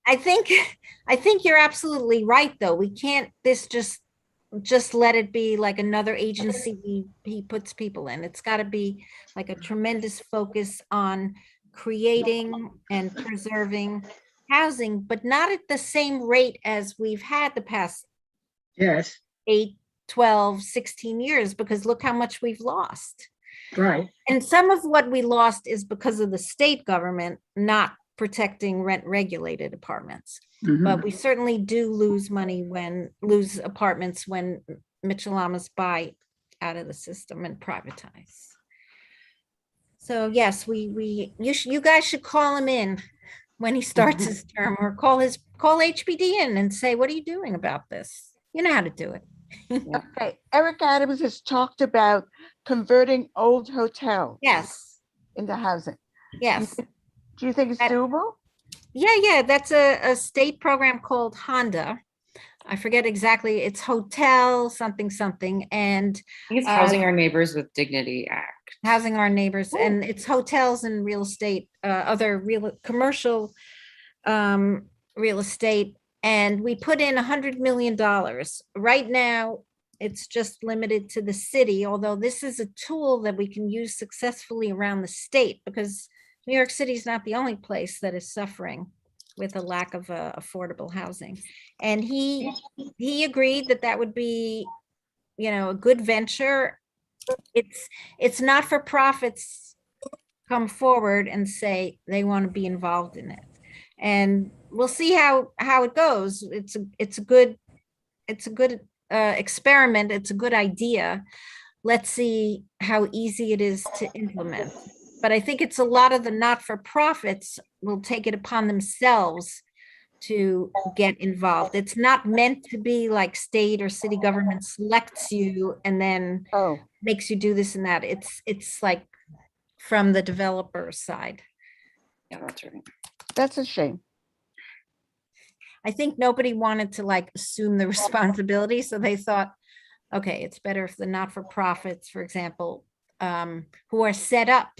I think you're absolutely right, though. We can't just let it be like another agency he puts people in. It's got to be like a tremendous focus on creating and preserving housing, but not at the same rate as we've had the past yes, 8, 12, 16 years, because look how much we've lost. right. And some of what we lost is because of the state government not protecting rent regulated apartments. Mhm. But we certainly do lose apartments when Mitchell-Lamas buy out of the system and privatize. So yes, you guys should call him in when he starts his term, or call HPD in and say, what are you doing about this? You know how to do it. okay. Eric Adams has talked about converting old hotels Yes, into housing. yes. Do you think it's That- doable? Yeah, that's a state program called Honda. I forget exactly, it's hotel something, and I think it's Housing Our Neighbors with Dignity Act. housing our neighbors, and it's hotels and real estate, other commercial real estate. And we put in $100 million. Right now, it's just limited to the city, although this is a tool that we can use successfully around the state, because New York City is not the only place that is suffering with a lack of affordable housing. And he agreed that would be, a good venture. It's not for profits come forward and say they want to be involved in it. And we'll see how it goes. It's a good experiment. It's a good idea. Let's see how easy it is to implement. But I think it's a lot of the not-for-profits will take it upon themselves to get involved. It's not meant to be like state or city government selects you and then Oh, makes you do this and that. It's like from the developer side. Yeah, that's right. that's a shame. I think nobody wanted to like assume the responsibility, so they thought, okay, it's better if the not-for-profits, for example, who are set up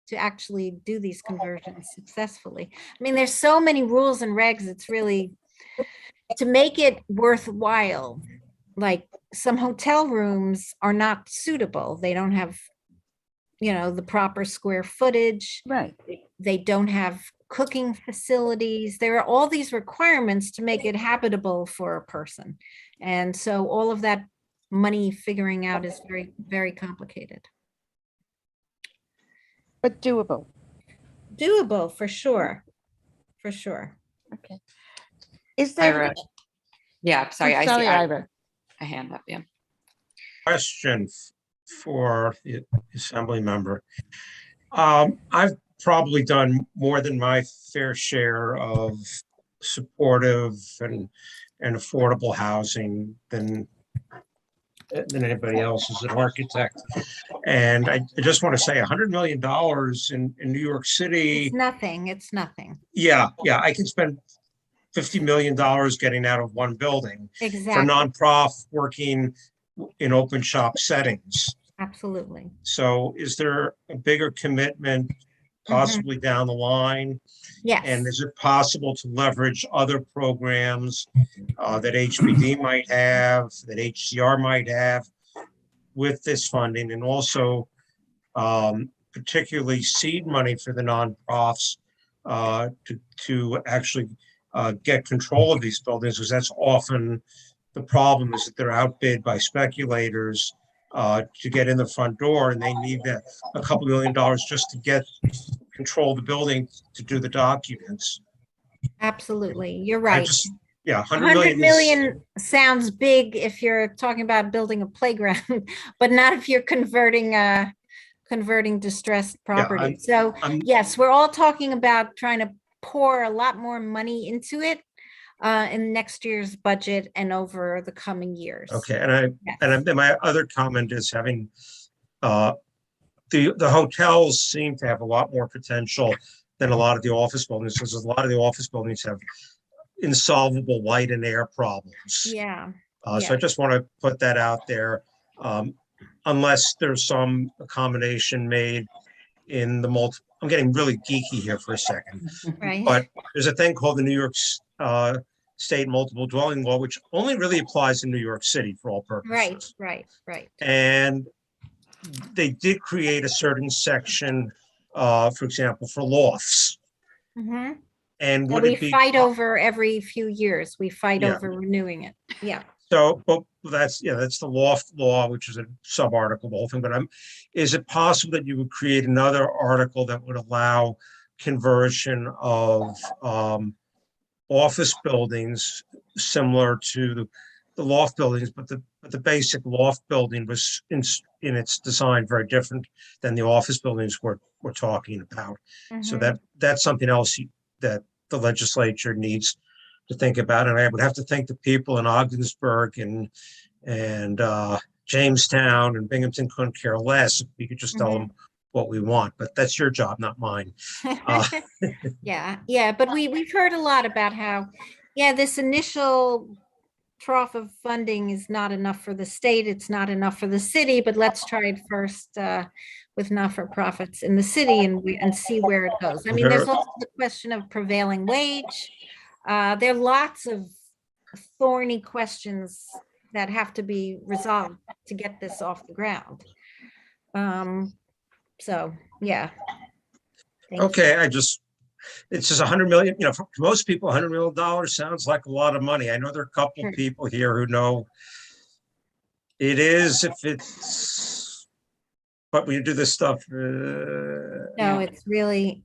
to actually do these conversions successfully. I mean, there's so many rules and regs, it's really, to make it worthwhile, like some hotel rooms are not suitable. They don't have, the proper square footage. Right. They don't have cooking facilities. There are all these requirements to make it habitable for a person. And so all of that money figuring out is very, very complicated. But doable. Doable for sure. For sure. Okay. Is Hi, there, Rich. Yeah, sorry, I see Sorry, Ira, Ira. a hand up, yeah. Question for the assembly member. I've probably done more than my fair share of supportive and affordable housing than anybody else as an architect. And I just want to say $100 million in New York City. It's nothing. It's nothing. Yeah, I can spend $50 million getting out of one building for Exactly. nonprofit working in open shop settings. Absolutely. So is there a bigger commitment possibly down the line? Yes. And is it possible to leverage other programs that HPD might have, that HCR might have with this funding, and also particularly seed money for the nonprofits to actually get control of these buildings, because that's often the problem, is that they're outbid by speculators to get in the front door, and they need a couple $1 million just to get control of the building to do the documents. Absolutely. You're right. Yeah, 100 million sounds big if you're talking about building a playground, but not if you're converting distressed property. Yes, we're all talking about trying to pour a lot more money into it in next year's budget and over the coming years. Okay, and my other comment is having the hotels seem to have a lot more potential than a lot of the office buildings, because a lot of the office buildings have insolvable light and air problems. Yeah. So I just want to put that out there. Unless there's some accommodation made in the I'm getting really geeky here for a second, Right. but there's a thing called the New York State Multiple Dwelling Law, which only really applies in New York City for all purposes. Right. And they did create a certain section, for example, for lofts. And would we it be fight over every few years? We fight Yeah. over renewing it. Yeah. So, but that's the loft law, which is a sub-article of the whole thing. But is it possible that you would create another article that would allow conversion of office buildings similar to the loft buildings, but the basic loft building was in its design very different than the office buildings we're talking about. So that's something else that the legislature needs to think about. And I would have to thank the people in Ogdensburg and Jamestown and Binghamton couldn't care less if we could just tell them what we want, but that's your job, not mine. Yeah, but we've heard a lot about how, this initial trough of funding is not enough for the state, it's not enough for the city, but let's try it first with not-for-profits in the city and see where it goes. I mean, there's also the question of prevailing wage. There are lots of thorny questions that have to be resolved to get this off the ground. So, yeah. Okay, it's just 100 million, for most people, $100 million sounds like a lot of money. I know there are a couple of people here who know it is, but when you do this stuff. No, it's really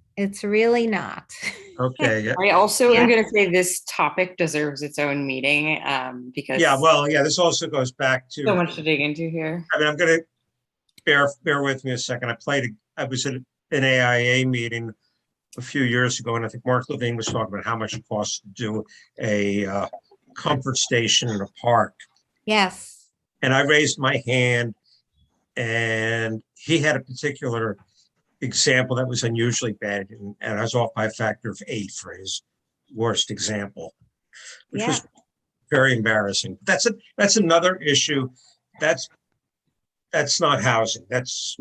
not. Okay. I also am going to say this topic deserves its own meeting because. This also goes back to. So much to dig into here. I mean, I'm going to bear with me a second. I was at an AIA meeting a few years ago, and I think Mark Levine was talking about how much it costs to do a comfort station in a park. Yes. And I raised my hand, and he had a particular example that was unusually bad, and I was off by a factor of 8 for his worst example, which was very embarrassing. That's another issue. That's not housing. That's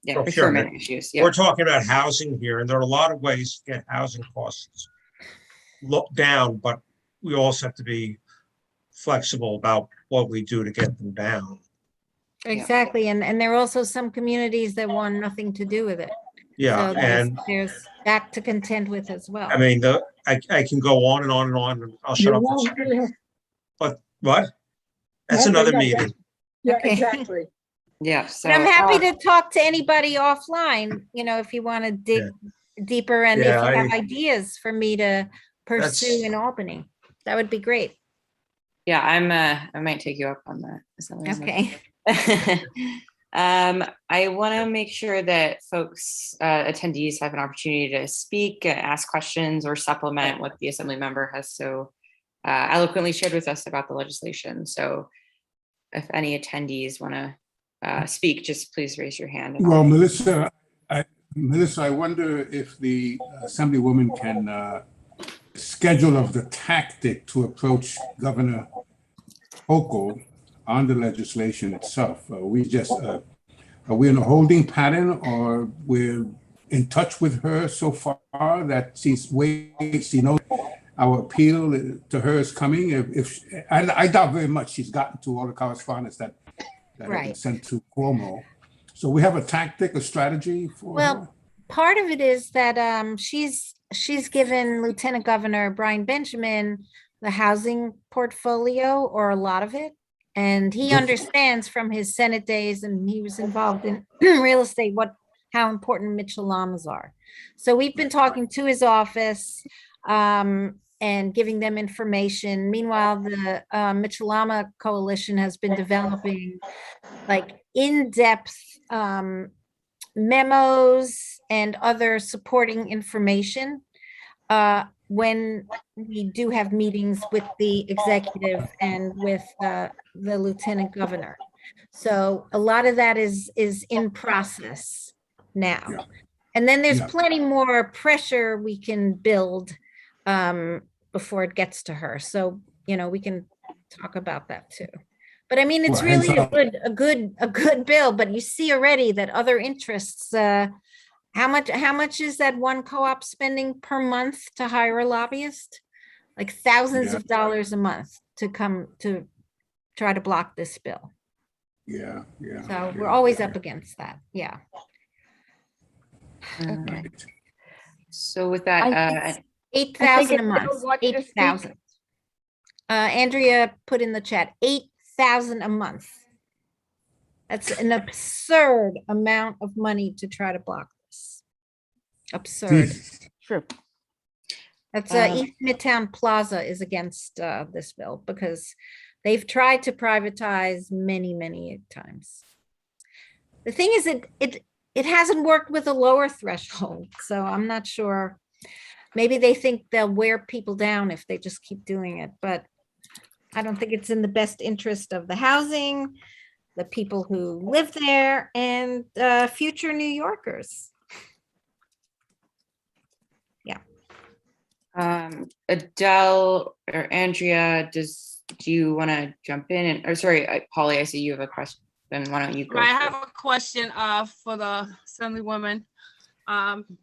procurement issues. Yeah. We're talking about housing here, and there are a lot of ways to get housing costs down, but we also have to be flexible about what we do to get them down. Exactly. And there are also some communities that want nothing to do with it. Yeah. So and there's that to contend with as well. I mean, I can go on and on and on, and I'll shut up. But what? That's another meeting. Yeah, Okay. exactly. Yeah. So but I'm happy to talk to anybody offline, if you want to dig deeper and if you have ideas for me to pursue in Albany, that would be great. Yeah, I might take you up on that. Okay. I want to make sure that folks, attendees have an opportunity to speak, ask questions, or supplement what the assembly member has so eloquently shared with us about the legislation. So if any attendees want to speak, just please raise your hand. Well, Melissa, I wonder if the Assemblywoman can schedule of the tactic to approach Governor Hochul on the legislation itself. Are we in a holding pattern, or we're in touch with her so far that she knows our appeal to her is coming? I doubt very much she's gotten to all the correspondence that have been Right. sent to Cuomo. So we have a tactic, a strategy for her? Well, part of it is that she's given Lieutenant Governor Brian Benjamin the housing portfolio, or a lot of it. And he Good. understands from his Senate days, and he was involved in real estate, how important Mitchell-Lamas are. So we've been talking to his office and giving them information. Meanwhile, the Mitchell-Lama Coalition has been developing like in-depth memos and other supporting information when we do have meetings with the executive and with the lieutenant governor. So a lot of that is in process now. Yeah. And then there's Yeah. plenty more pressure we can build before it gets to her. So, we can talk about that too. But I mean, it's Well, really hands a good bill, but you see already that other interests, how much is that one co-op spending per month to hire a lobbyist? Like thousands Yeah. of dollars a month to come to try to block this bill. Yeah. So we're always up against that. Yeah. Right. So with that, 8,000 a Bill month, wanted to speak. 8,000. Andrea put in the chat, 8,000 a month. That's an absurd amount of money to try to block this. Absurd. Jesus. True. That's East Midtown Plaza is against this bill because they've tried to privatize many times. The thing is, it hasn't worked with a lower threshold, so I'm not sure. Maybe they think they'll wear people down if they just keep doing it, but I don't think it's in the best interest of the housing, the people who live there, and future New Yorkers. Adele or Andrea, do you want to jump in? Or sorry, Polly, I see you have a question. Then why don't you go? I have a question for the Assemblywoman.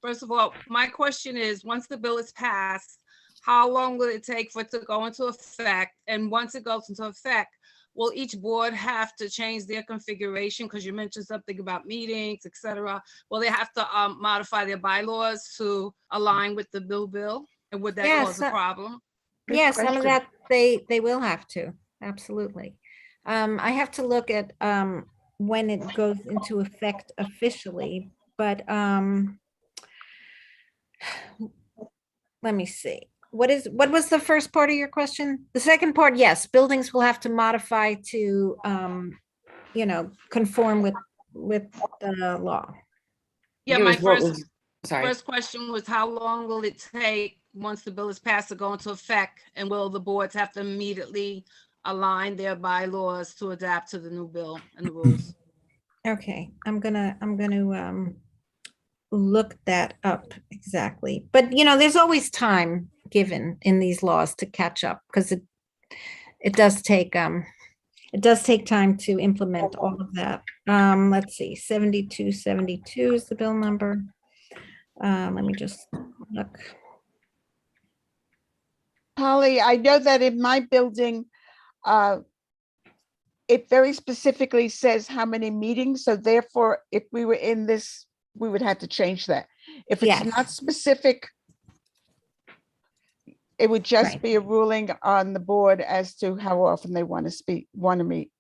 First of all, my question is, once the bill is passed, how long will it take for it to go into effect? And once it goes into effect, will each board have to change their configuration? Because you mentioned something about meetings, etc. Will they have to modify their bylaws to align with the bill? And would that cause a problem? Yeah, some of that they will have to, absolutely. I have to look at when it goes into effect officially, but let me see. What was the first part of your question? The second part, yes, buildings will have to modify to conform with the law. Yeah, It my was- sorry. first question was, how long will it take once the bill is passed to go into effect? And will the boards have to immediately align their bylaws to adapt to the new bill and the rules? Okay, I'm gonna look that up exactly. But there's always time given in these laws to catch up because it does take time to implement all of that. Let's see, 7272 is the bill number. Let me just look. Polly, I know that in my building, it very specifically says how many meetings. So therefore, if we were in this, we would have to change that. If it's Yes. not specific, it would just Right. be a ruling on the board as to how often they want to meet.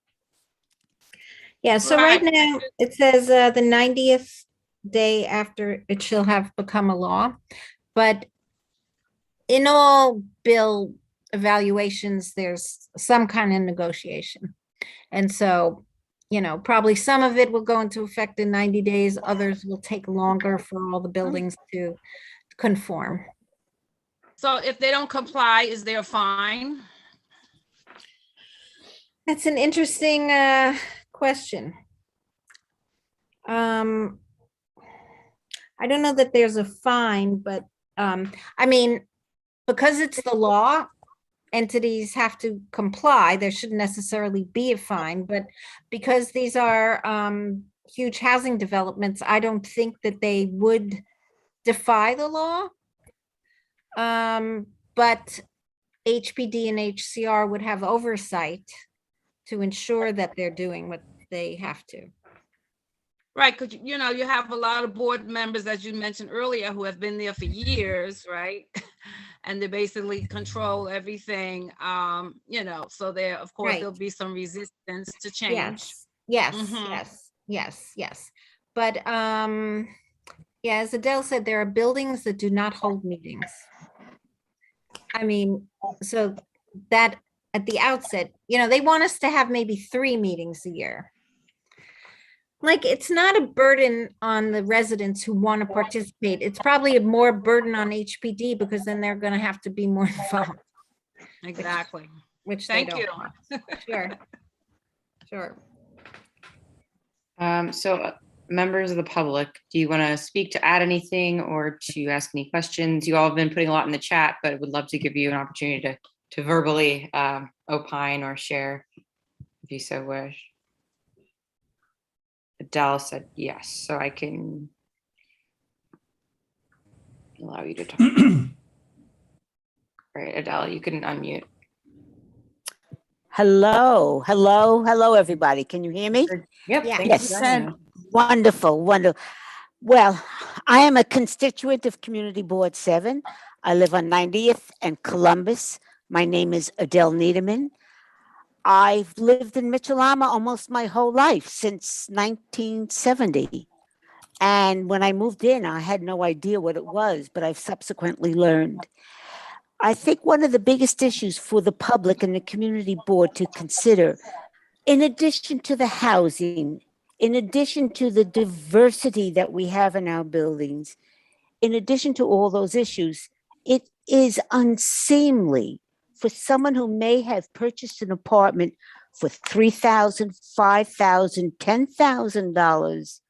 Yeah, so right Right. now it says the 90th day after it shall have become a law. But in all bill evaluations, there's some kind of negotiation. And so, probably some of it will go into effect in 90 days. Others will take longer for all the buildings to conform. So if they don't comply, is there a fine? That's an interesting question. I don't know that there's a fine, but I mean, because it's the law, entities have to comply. There shouldn't necessarily be a fine, but because these are huge housing developments, I don't think that they would defy the law. But HPD and HCR would have oversight to ensure that they're doing what they have to. Right, because you have a lot of board members, as you mentioned earlier, who have been there for years, right? And they basically control everything, so there, of course, Right. there'll be some resistance to change. Yes, Mhm. yes. But yeah, as Adele said, there are buildings that do not hold meetings. I mean, so that at the outset, they want us to have maybe 3 meetings a year. Like, it's not a burden on the residents who want to participate. It's probably a more burden on HPD because then they're going to have to be more involved, Exactly. which they Thank don't you. want. Sure. So members of the public, do you want to speak to add anything or to ask any questions? You all have been putting a lot in the chat, but I would love to give you an opportunity to verbally opine or share if you so wish. Adele said yes, so I can allow you to talk. All right, Adele, you can unmute. Hello, everybody. Can you hear me? Yep. Yeah. Thank Yes. you for joining us. Wonderful. Well, I am a constituent of Community Board 7. I live on 90th and Columbus. My name is Adele Niederman. I've lived in Mitchell-Lama almost my whole life, since 1970. And when I moved in, I had no idea what it was, but I've subsequently learned. I think one of the biggest issues for the public and the community board to consider, in addition to the housing, in addition to the diversity that we have in our buildings, in addition to all those issues, it is unseemly for someone who may have purchased an apartment for $3,000, $5,000, $10,000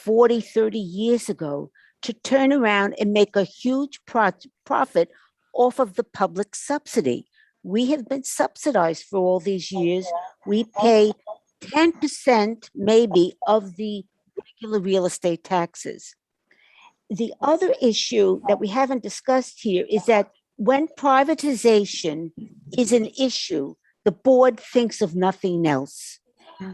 40, 30 years ago to turn around and make a huge profit off of the public subsidy. We have been subsidized for all these years. We pay 10% maybe of the regular real estate taxes. The other issue that we haven't discussed here is that when privatization is an issue, the board thinks of nothing else.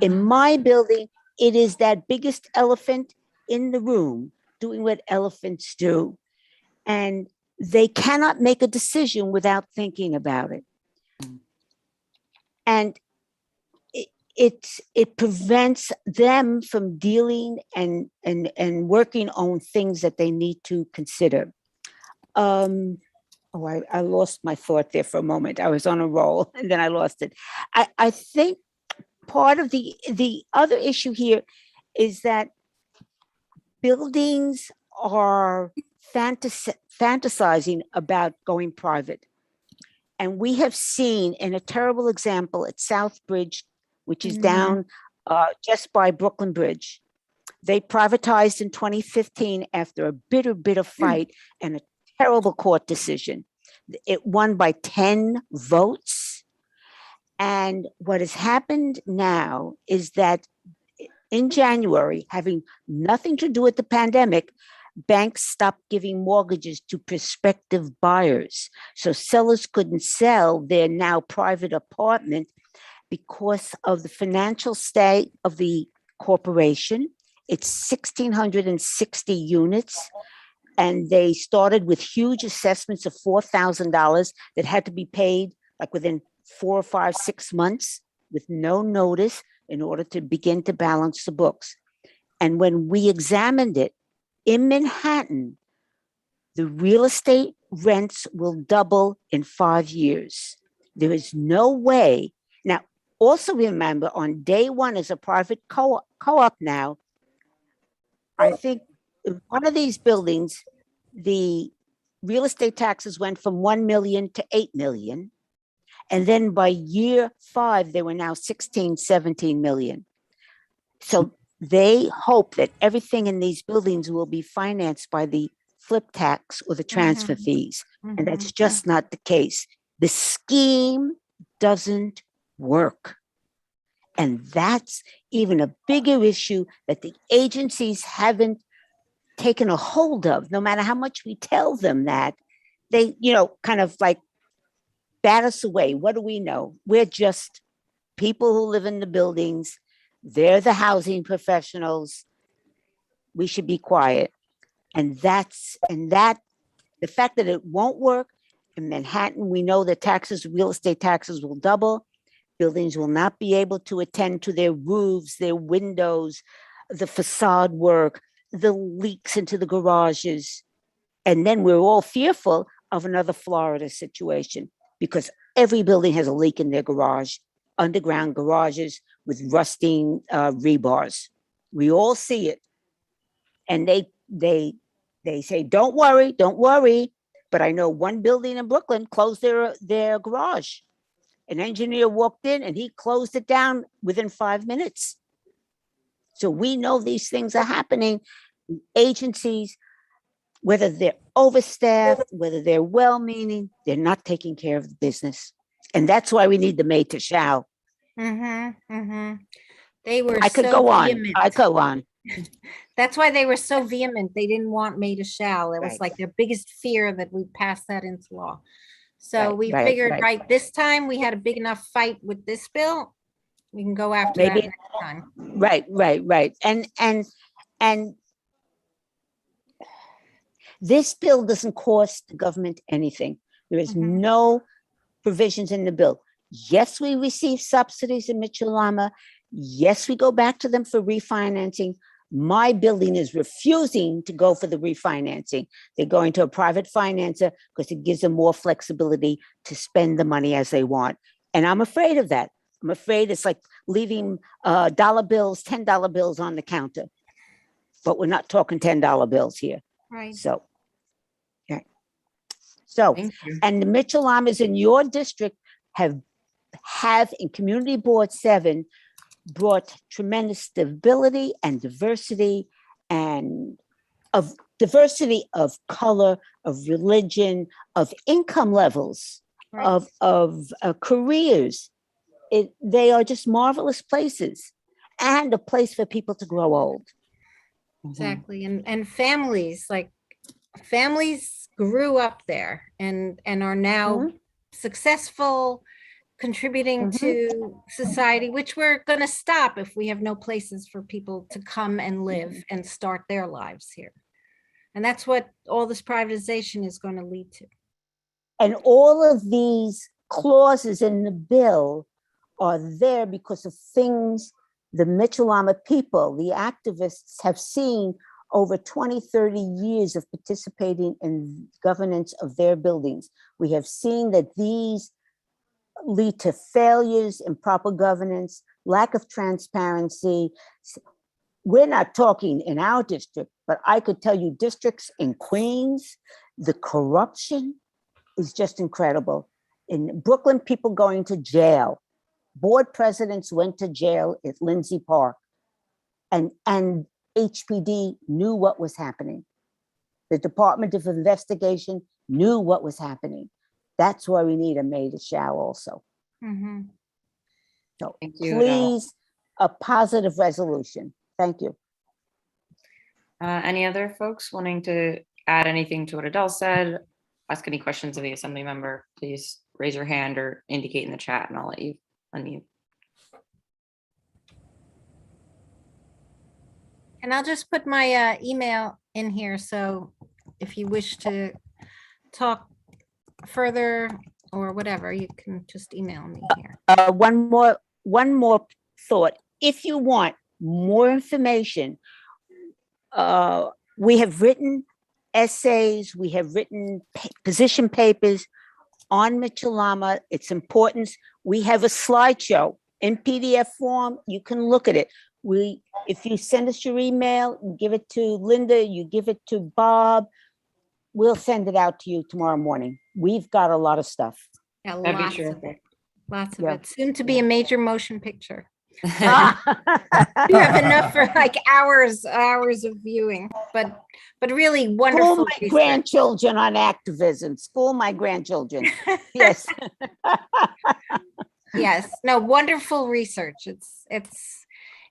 In my building, it is that biggest elephant in the room doing what elephants do. And they cannot make a decision without thinking about it. And it prevents them from dealing and working on things that they need to consider. I lost my thought there for a moment. I was on a roll and then I lost it. I think part of the other issue here is that buildings are fantasizing about going private. And we have seen in a terrible example at Southbridge, which is down just by Brooklyn Bridge. They privatized in 2015 after a bitter fight and a terrible court decision. It won by 10 votes. And what has happened now is that in January, having nothing to do with the pandemic, banks stopped giving mortgages to prospective buyers. So sellers couldn't sell their now private apartment because of the financial state of the corporation. It's 1,660 units. And they started with huge assessments of $4,000 that had to be paid like within 4 or 5, 6 months with no notice in order to begin to balance the books. And when we examined it in Manhattan, the real estate rents will double in 5 years. There is no way. Now, also remember, on day one as a private co-op now, I think in one of these buildings, the real estate taxes went from 1 million to 8 million. And then by year 5, they were now 16, 17 million. So they hope that everything in these buildings will be financed by the flip tax or the transfer fees. And that's just not the case. The scheme doesn't work. And that's even a bigger issue that the agencies haven't taken a hold of. No matter how much we tell them that, they, kind of like bat us away. What do we know? We're just people who live in the buildings. They're the housing professionals. We should be quiet. And the fact that it won't work in Manhattan, we know that real estate taxes will double. Buildings will not be able to attend to their roofs, their windows, the facade work, the leaks into the garages. And then we're all fearful of another Florida situation because every building has a leak in their garage, underground garages with rusting rebars. We all see it. And they say, don't worry. But I know one building in Brooklyn closed their garage. An engineer walked in and he closed it down within 5 minutes. So we know these things are happening. Agencies, whether they're overstaffed, whether they're well-meaning, they're not taking care of the business. And that's why we need the made to shall. They were I could so go on. vehement. I go on. That's why they were so vehement. They didn't want made to shall. It was Right. like their biggest fear that we pass that into law. So Right, we right, figured, right. right, this time we had a big enough fight with this bill. We can go after Maybe- that next time. Right. And this bill doesn't cost the government anything. There is no provisions in the bill. Yes, we receive subsidies in Mitchell-Lama. Yes, we go back to them for refinancing. My building is refusing to go for the refinancing. They're going to a private financer because it gives them more flexibility to spend the money as they want. And I'm afraid of that. I'm afraid it's like leaving dollar bills, $10 bills on the counter. But we're not talking $10 bills here. Right. So, okay. So, Thank you. and the Mitchell-Lamas in your district have in Community Board 7 brought tremendous stability and diversity of color, of religion, of income levels, Right. of careers. They are just marvelous places and a place for people to grow old. Exactly. And families, families grew up there and are now successful, contributing to society, which we're going to stop if we have no places for people to come and live and start their lives here. And that's what all this privatization is going to lead to. And all of these clauses in the bill are there because of things the Mitchell-Lama people, the activists, have seen over 20, 30 years of participating in governance of their buildings. We have seen that these lead to failures in proper governance, lack of transparency. We're not talking in our district, but I could tell you districts in Queens, the corruption is just incredible. In Brooklyn, people going to jail. Board presidents went to jail at Lindsay Park, and HPD knew what was happening. The Department of Investigation knew what was happening. That's why we need a made to shall also. So Thank you, Adele. please, a positive resolution. Thank you. Any other folks wanting to add anything to what Adele said? Ask any questions of the assembly member, please raise your hand or indicate in the chat and I'll let you unmute. And I'll just put my email in here. So if you wish to talk further or whatever, you can just email me here. One more thought. If you want more information, we have written essays, we have written position papers on Mitchell-Lama, its importance. We have a slideshow in PDF form. You can look at it. If you send us your email, you give it to Linda, you give it to Bob, we'll send it out to you tomorrow morning. We've got a lot of stuff. Yeah, That'd be lots of it. terrific. Lots of Yeah. it. Soon to be a major motion picture. You You have enough for like hours of viewing, but really School wonderful. my research. grandchildren on activism. School my grandchildren. Yes. Yes, no, wonderful research.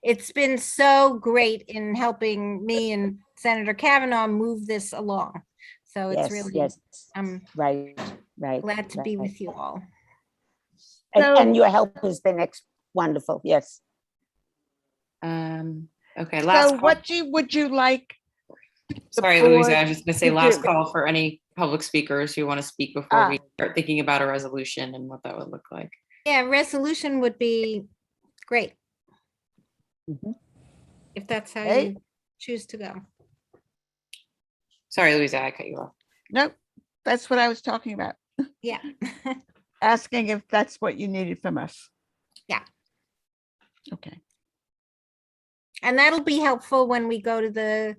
It's been so great in helping me and Senator Kavanaugh move this along. So it's Yes, really, yes. I'm Right. glad to be right. with you all. And your help has been wonderful. Yes. Okay, last So call. what would you like? Sorry, board Louisa, I was just gonna say to last do? call for any public speakers who want to speak before we start thinking about a resolution and what that would look like. Yeah, resolution would be great. Mhm. If that's how Okay. you choose to go. Sorry, Louisa, I cut you off. Nope, that's what I was talking about. Yeah. Asking if that's what you needed from us. Yeah. Okay. And that'll be helpful when we go to the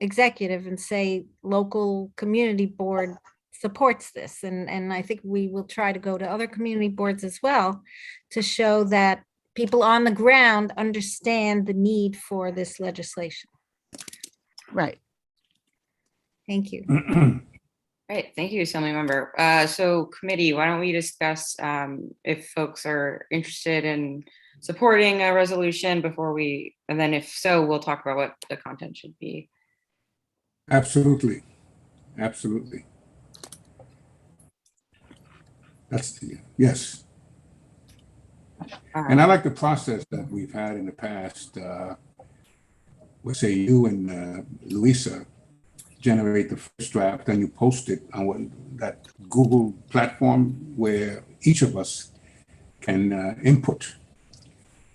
executive and say local community board supports this. And I think we will try to go to other community boards as well to show that people on the ground understand the need for this legislation. Right. Thank you. Right, thank you, Assembly Member. So committee, why don't we discuss if folks are interested in supporting a resolution before and then if so, we'll talk about what the content should be. Absolutely. Yes. And I like the process that we've had in the past. Let's say you and Louisa generate the first draft, then you post it on that Google platform where each of us can input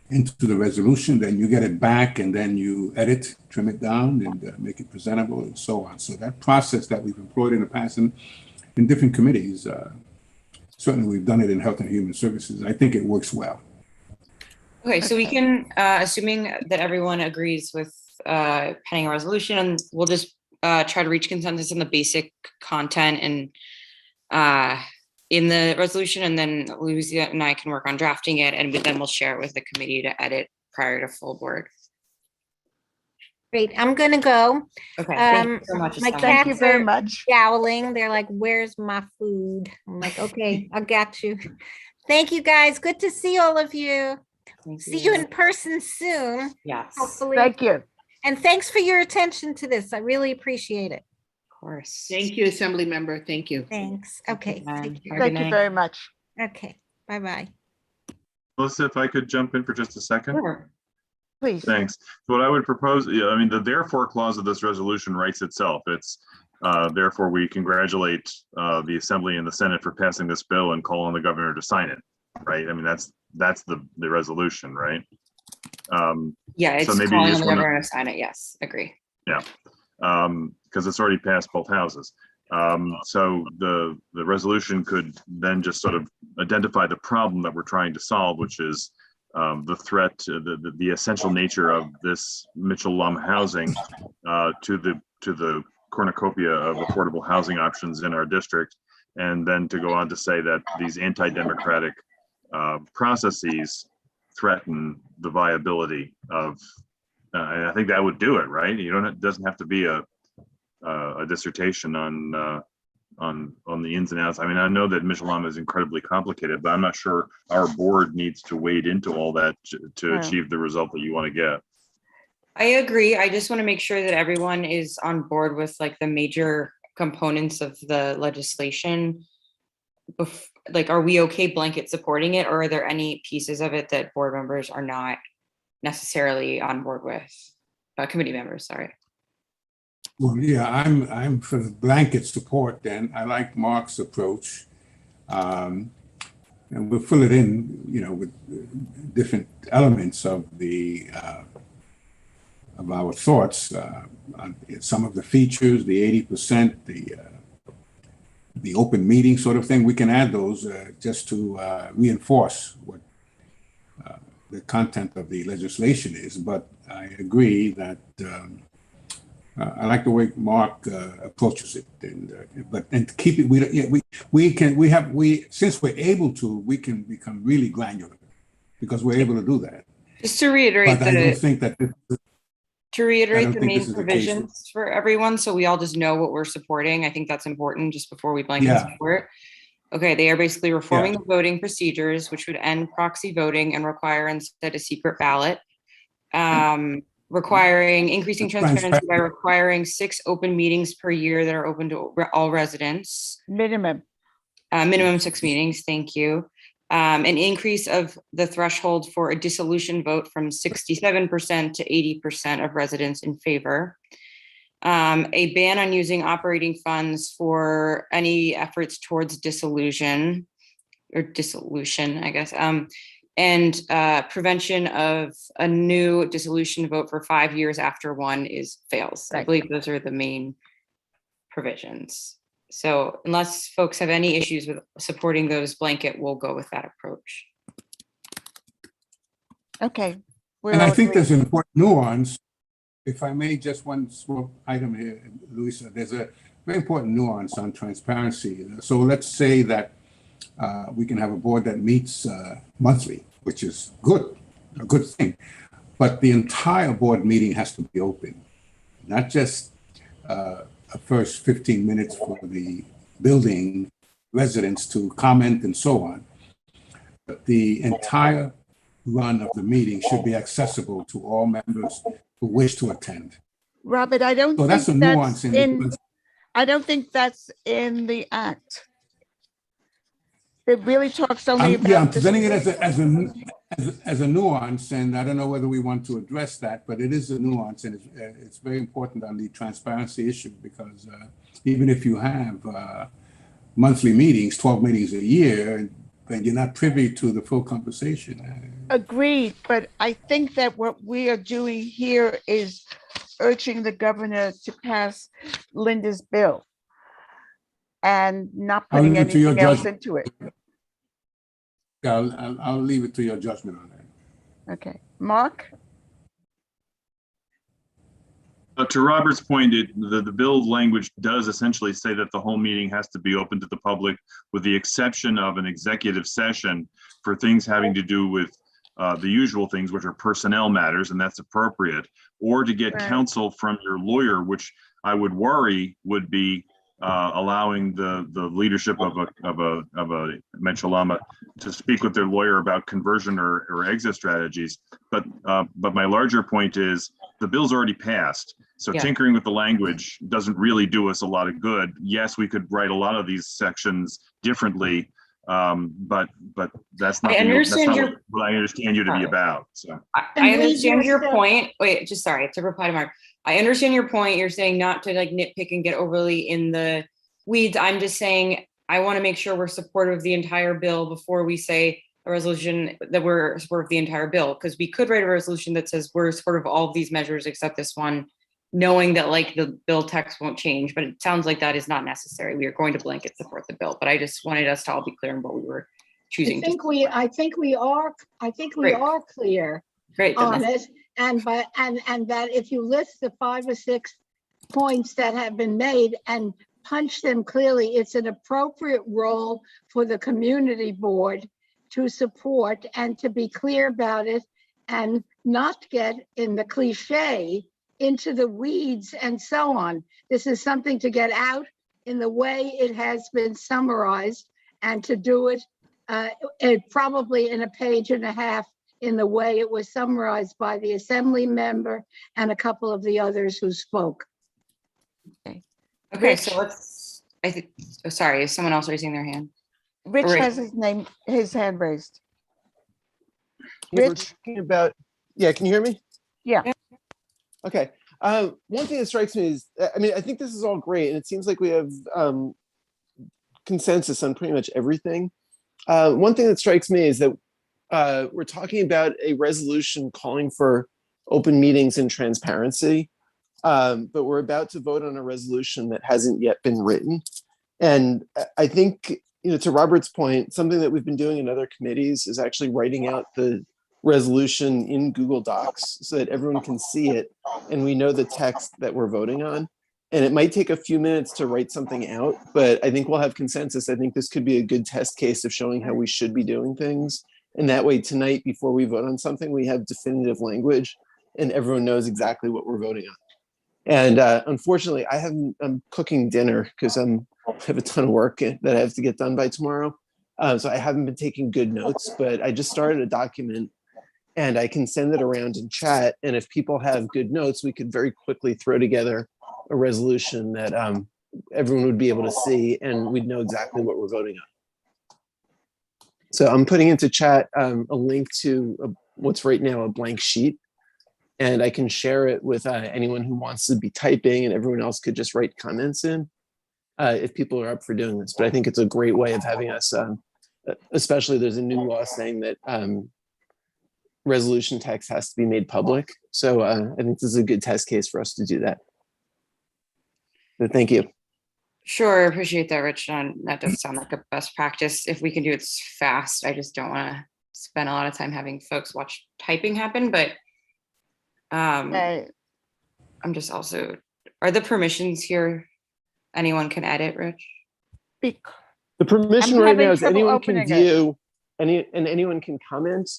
into the resolution, then you get it back and then you edit, trim it down and make it presentable and so on. So that process that we've employed in the past in different committees, certainly we've done it in Health and Human Services. I think it works well. Okay, so we can, assuming that everyone agrees with penning a resolution, and we'll just try to reach consensus on the basic content and in the resolution, and then Louisa and I can work on drafting it, and then we'll share it with the committee to edit prior to full board. Great, I'm gonna go. Okay, thank you so much. My Estelle. Thank you cats very are much. Scowling. They're like, "Where's my food?" I'm like, "Okay, I got you." Thank you, guys. Good to see all of you. Thank See you in person soon, Yes, of hopefully. Thank you. And thanks for your attention to this. I really appreciate it. course. Thank you, Assembly Member. Thank you. Thanks. Okay. Have a take care. good Thank you night. very much. Okay. Bye-bye. Melissa, if I could jump in for just a second. Sure. Please. Thanks. So what I would propose, I mean, the therefore clause of this resolution writes itself. It's therefore we congratulate the Assembly and the Senate for passing this bill and call on the governor to sign it, right? I mean, that's the resolution, right? Yeah, it's so maybe calling you on just the wanna- governor to sign it. Yes, agree. Yeah, because it's already passed both houses. So the resolution could then just sort of identify the problem that we're trying to solve, which is the threat, the essential nature of this Mitchell-Lum housing to the cornucopia of affordable housing options in our district, and then to go on to say that these anti-democratic processes threaten the viability of. And I think that would do it, right? It doesn't have to be a dissertation on the ins and outs. I mean, I know that Mitchell-Lum is incredibly complicated, but I'm not sure our board needs to wade into all that to Yeah. achieve the result that you want to get. I agree. I just want to make sure that everyone is on board with like the major components of the legislation. Like, are we okay blanket supporting it, or are there any pieces of it that board members are not necessarily on board with? Committee members, sorry. Well, yeah, I'm for the blanket support then. I like Mark's approach. And we'll fill it in, with different elements of of our thoughts on some of the features, the 80%, the open meeting sort of thing, we can add those just to reinforce what the content of the legislation is. But I agree that I like the way Mark approaches it, and to keep it. Since we're able to, we can become really granular because we're able to do that. Just to reiterate, But I don't think that the think this main is the case. provisions for everyone, so we all just know what we're supporting. I think that's important just before we blanket Yeah. support. Okay, they are basically reforming the voting procedures, which would end proxy voting and require instead a secret ballot. Requiring increasing transparency by requiring 6 open meetings per year that are open to all residents. Minimum. Minimum 6 meetings, thank you. An increase of the threshold for a dissolution vote from 67% to 80% of residents in favor. A ban on using operating funds for any efforts towards dissolution, I guess. And prevention of a new dissolution vote for 5 years after one fails. I believe those are the main provisions. So unless folks have any issues with supporting those blanket, we'll go with that approach. Okay. And I think there's an important nuance. If I may, just one small item here, Louisa, there's a very important nuance on transparency. So let's say that we can have a board that meets monthly, which is a good thing. But the entire board meeting has to be open, not just a first 15 minutes for the building residents to comment and so on. But the entire run of the meeting should be accessible to all members who wish to attend. Robert, I don't So think that's a nuance I don't think that's in the act. It really talks only about. I'm presenting it as a nuance, and I don't know whether we want to address that, but it is a nuance, and it's very important on the transparency issue, because even if you have monthly meetings, 12 meetings a year, then you're not privy to the full conversation. Agreed, but I think that what we are doing here is urging the governor to pass Linda's bill and not putting anything else into it. Yeah, I'll leave it to your judgment on that. Okay, Mark? To Robert's point, the bill language does essentially say that the whole meeting has to be open to the public, with the exception of an executive session for things having to do with the usual things, which are personnel matters, and that's appropriate, or to get counsel from your lawyer, which I would worry would be allowing the leadership of a Mechalama to speak with their lawyer about conversion or exit strategies. But my larger point is the bill's already passed. So tinkering with the language doesn't really do us a lot of good. Yes, we could write a lot of these sections differently, but that's not, what I understand you to be about. So I understand your point. Wait, just sorry to reply to Mark. I understand your point. You're saying not to like nitpick and get overly in the weeds. I'm just saying I want to make sure we're supportive of the entire bill before we say a resolution that we're supportive of the entire bill, because we could write a resolution that says we're supportive of all of these measures except this one, knowing that like the bill text won't change. But it sounds like that is not necessary. We are going to blanket support the bill, but I just wanted us to all be clear on what we were choosing. I think we are clear on it. And that if you list the 5 or 6 points that have been made and punch them clearly, it's an appropriate role for the community board to support and to be clear about it and not get in the cliche into the weeds and so on. This is something to get out in the way it has been summarized, and to do it probably in a page and a half in the way it was summarized by the assembly member and a couple of the others who spoke. Okay, so sorry, is someone else raising their hand? Rich has his hand raised. We're talking about, can you hear me? Yeah. Okay. One thing that strikes me is, I think this is all great, and it seems like we have consensus on pretty much everything. One thing that strikes me is that we're talking about a resolution calling for open meetings and transparency, but we're about to vote on a resolution that hasn't yet been written. And I think, to Robert's point, something that we've been doing in other committees is actually writing out the resolution in Google Docs so that everyone can see it and we know the text that we're voting on. And it might take a few minutes to write something out, but I think we'll have consensus. I think this could be a good test case of showing how we should be doing things. And that way tonight, before we vote on something, we have definitive language and everyone knows exactly what we're voting on. And unfortunately, I'm cooking dinner because I have a ton of work that I have to get done by tomorrow. So I haven't been taking good notes, but I just started a document and I can send it around in chat. And if people have good notes, we could very quickly throw together a resolution that everyone would be able to see and we'd know exactly what we're voting on. So I'm putting into chat a link to what's right now a blank sheet. And I can share it with anyone who wants to be typing, and everyone else could just write comments in if people are up for doing this. But I think it's a great way of having us, especially there's a new law saying that resolution text has to be made public. So I think this is a good test case for us to do that. So thank you. Sure, I appreciate that, Rich. That does sound like a best practice. If we can do it fast, I just don't want to spend a lot of time having folks watch typing happen, but I'm just also, are the permissions here? Anyone can edit, Rich? The permission I'm right having now is trouble anyone can opening it. view, and anyone can comment.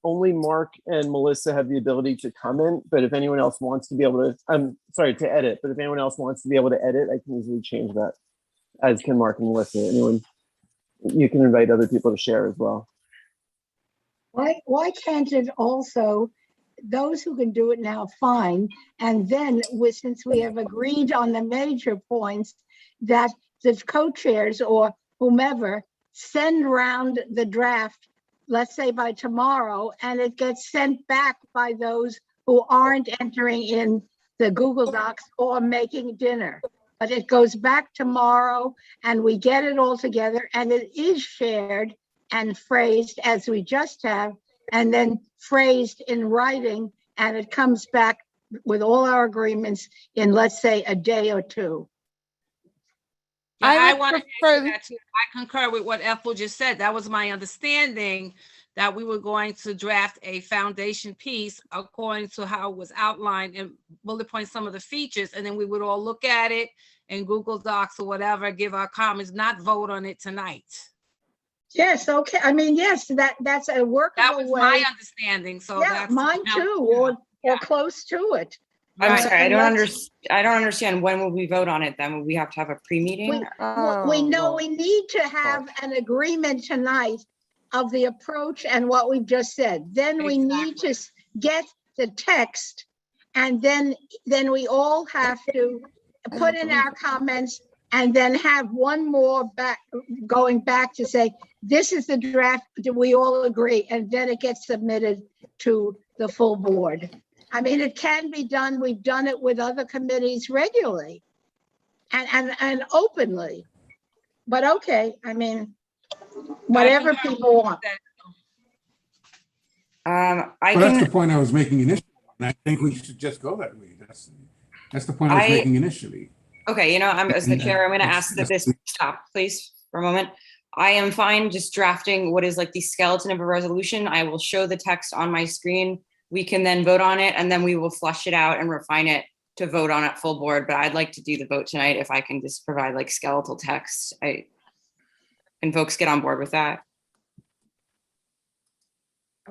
Only Mark and Melissa have the ability to comment, but if anyone else wants to be able to, I'm sorry, to edit, but if anyone else wants to be able to edit, I can easily change that, as can Mark and Melissa. Anyone, you can invite other people to share as well. Why can't it also, those who can do it now, fine. And then since we have agreed on the major points, that the co-chairs or whomever send round the draft, let's say by tomorrow, and it gets sent back by those who aren't entering in the Google Docs or making dinner. But it goes back tomorrow and we get it all together and it is shared and phrased as we just have, and then phrased in writing, and it comes back with all our agreements in, let's say, a day or two. Yeah, I I would want to prefer- answer that too. I concur with what Ethel just said. That was my understanding, that we were going to draft a foundation piece according to how it was outlined and bullet point some of the features, and then we would all look at it in Google Docs or whatever, give our comments, not vote on it tonight. Yes, okay. I mean, yes, that's a workable That was way. my understanding. So Yeah, that's mine how- too, or close to it. I'm Right. sorry, I And don't understand. When will we vote on it then? Will we have to have a pre-meeting? We know we need to have an agreement tonight of the approach and what we've just said. Then we need to get the text, and then we all have to put in our comments and then have one more going back to say, this is the draft, do we all agree? And then it gets submitted to the full board. I mean, it can be done. We've done it with other committees regularly and openly. But okay, I mean, whatever people want. I Well, that's the can, point I was making initially, and I think we should just go that way. That's the point I was making initially. okay, I'm as the And, chair, I'm gonna that's- ask that that's- this stop, please, for a moment. I am fine just drafting what is like the skeleton of a resolution. I will show the text on my screen. We can then vote on it, and then we will flush it out and refine it to vote on it full board. But I'd like to do the vote tonight if I can just provide like skeletal text. Can folks get on board with that?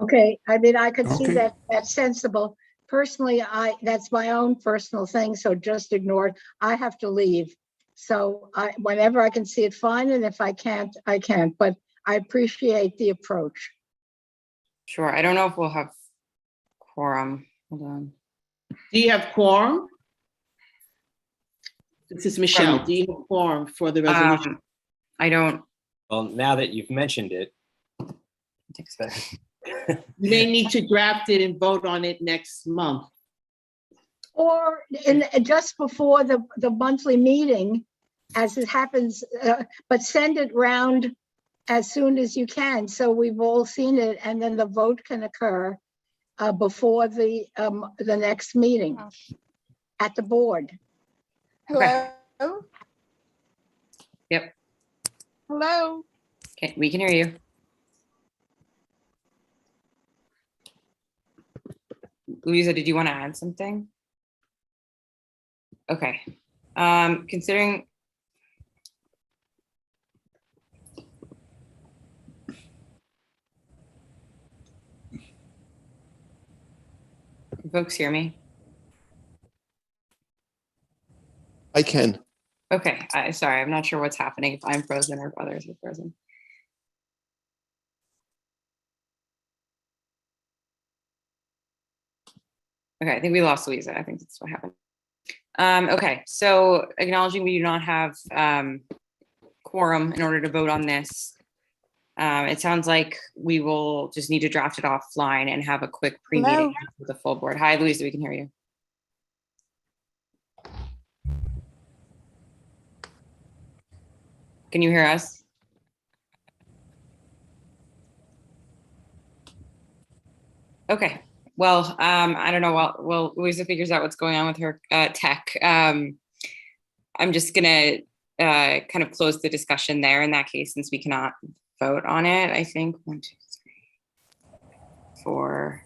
Okay, I mean, I could see Okay. that that's sensible. Personally, that's my own personal thing, so just ignore it. I have to leave. So whenever I can see it, fine, and if I can't, I can't, but I appreciate the approach. Sure, I don't know if we'll have quorum. Hold on. Do you have quorum? This is Michelle. Do you have quorum for the resolution? I don't. Well, now that you've mentioned it, You may need to draft it and vote on it next month. Or just before the monthly meeting, as it happens, but send it round as soon as you can, so we've all seen it, and then the vote can occur before the next meeting at the board. Hello? Hello? Okay, we can hear you. Louisa, did you want to add something? Okay. Considering can folks hear me? I can. Okay, sorry, I'm not sure what's happening, if I'm frozen or if others are frozen. Okay, I think we lost Louisa. I think that's what happened. Okay, so acknowledging we do not have quorum in order to vote on this. It sounds like we will just need to draft it offline and have a quick pre-meeting Hello? with the full board. Hi, Louisa, we can hear you. Can you hear us? Okay, well, I don't know. Well, Louisa figures out what's going on with her tech. I'm just gonna kind of close the discussion there in that case, since we cannot vote on it. I think 1, 2, 3, 4.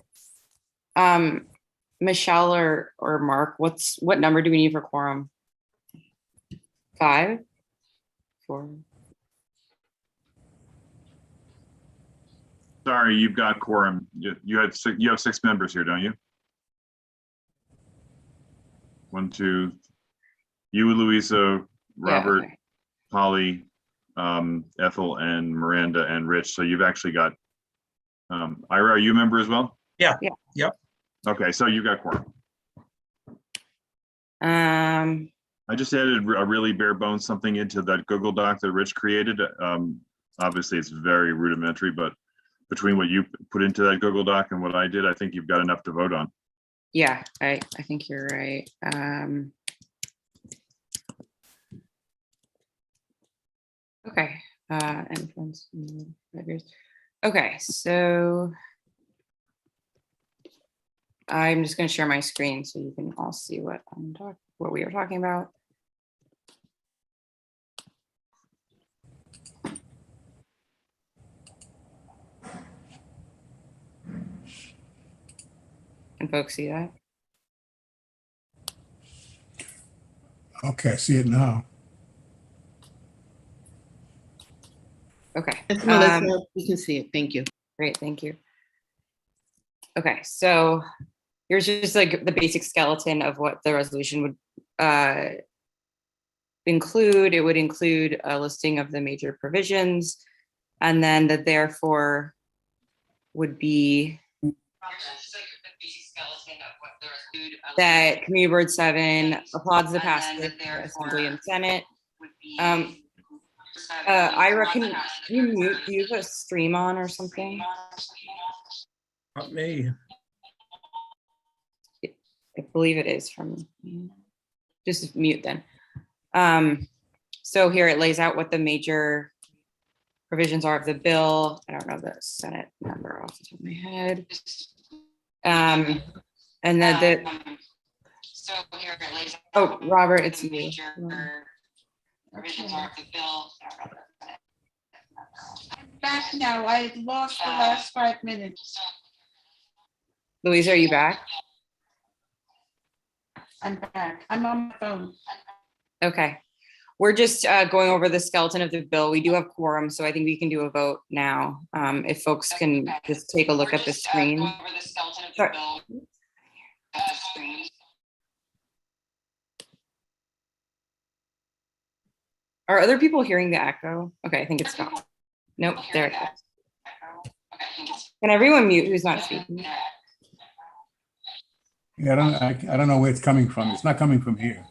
Michelle or Mark, what number do we need for quorum? 5, 4. Sorry, you've got quorum. You have 6 members here, don't you? 1, 2. You, Louisa, Robert, okay. Polly, Ethel, and Miranda, and Rich. So you've actually got, Ira, are you a member as well? Yeah. Yeah. Yep. Okay, so you've got quorum. I just added a really bare bones something into that Google Doc that Rich created. Obviously, it's very rudimentary, but between what you put into that Google Doc and what I did, I think you've got enough to vote on. Yeah, I think you're right. Okay, influence 5 years. Okay, so I'm just going to share my screen so you can all see what we are talking about. Can folks see that? Okay, I see it now. Okay. Yes, Melissa, you can see it. Thank you. Great, thank you. Okay, so here's just like the basic skeleton of what the resolution would include. It would include a listing of the major provisions, and then that therefore would be that Community Board 7 applauds the passage of the Assembly and Senate. Ira, can you mute? Do you have a stream on or something? Not me. I believe it is from, just mute then. So here it lays out what the major provisions are of the bill. I don't know the Senate number off the top of my head. And then so here it lays out. Oh, Robert, it's you. Provisions are of the bill. I'm back now. I lost the last 5 minutes. Louisa, are you back? I'm back. I'm on my phone. Okay. We're just going over the skeleton of the bill. We do have quorum, so I think we can do a vote now. If folks can just take a look at the screen. Sorry. Are other people hearing the echo? Okay, I think it's stopped. Nope, there it is. Can everyone mute who's not speaking? Yeah, I don't know where it's coming from. It's not coming from here.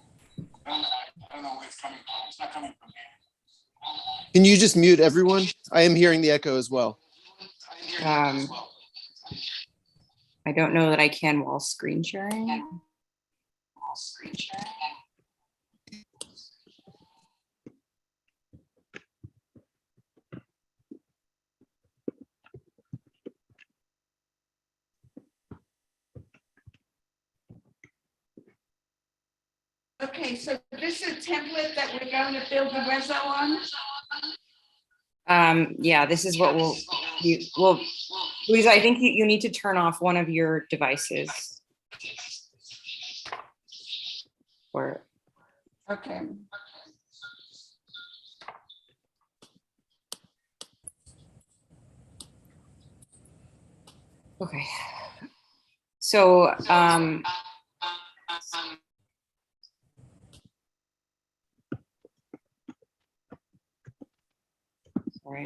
I don't know where it's coming from. It's not coming from here. Can you just mute everyone? I am hearing the echo as well. I don't know that I can while screen sharing. Okay, so this is a template that we're going to build the reso on. Yeah, this is what Louisa, I think you need to turn off one of your devices. Or, Okay. okay. So, sorry,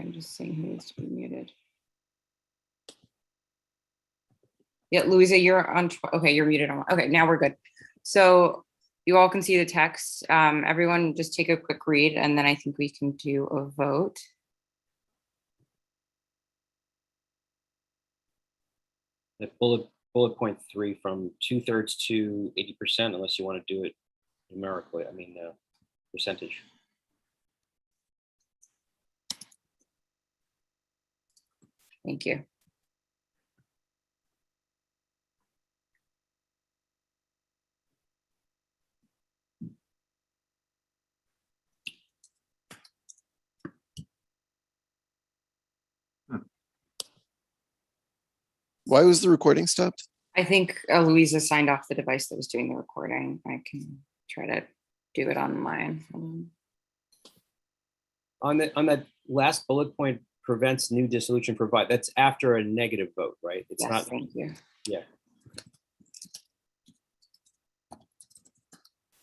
I'm just seeing who needs to be muted. Yeah, Louisa, you're on, okay, you're muted on, okay, now we're good. So you all can see the text. Everyone just take a quick read and then I think we can do a vote. That bullet point 3 from 2/3 to 80%, unless you want to do it numerically, I mean, percentage. Thank you. Why was the recording stopped? I think Louisa signed off the device that was doing the recording. I can try to do it on mine. On that last bullet point, prevents new dissolution provide, that's after a negative vote, right? It's Yes, not, thank you. yeah.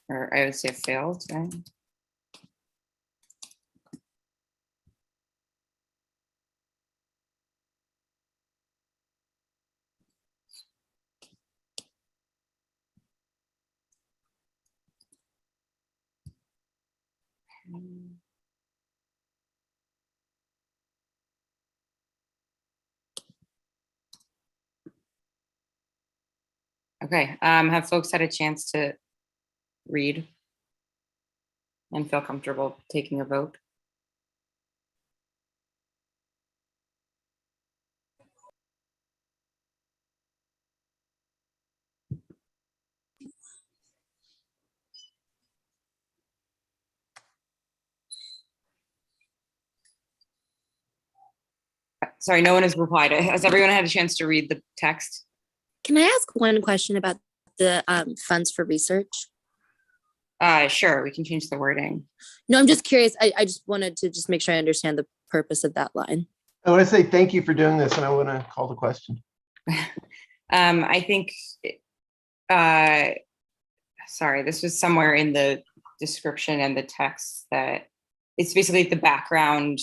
Or I would say failed, right? Okay, have folks had a chance to read and feel comfortable taking a vote? Sorry, no one has replied. Has everyone had a chance to read the text? Can I ask one question about the funds for research? Sure, we can change the wording. No, I'm just curious. I just wanted to just make sure I understand the purpose of that line. I want to say thank you for doing this, and I want to call the question. I think, sorry, this was somewhere in the description and the text that it's basically the background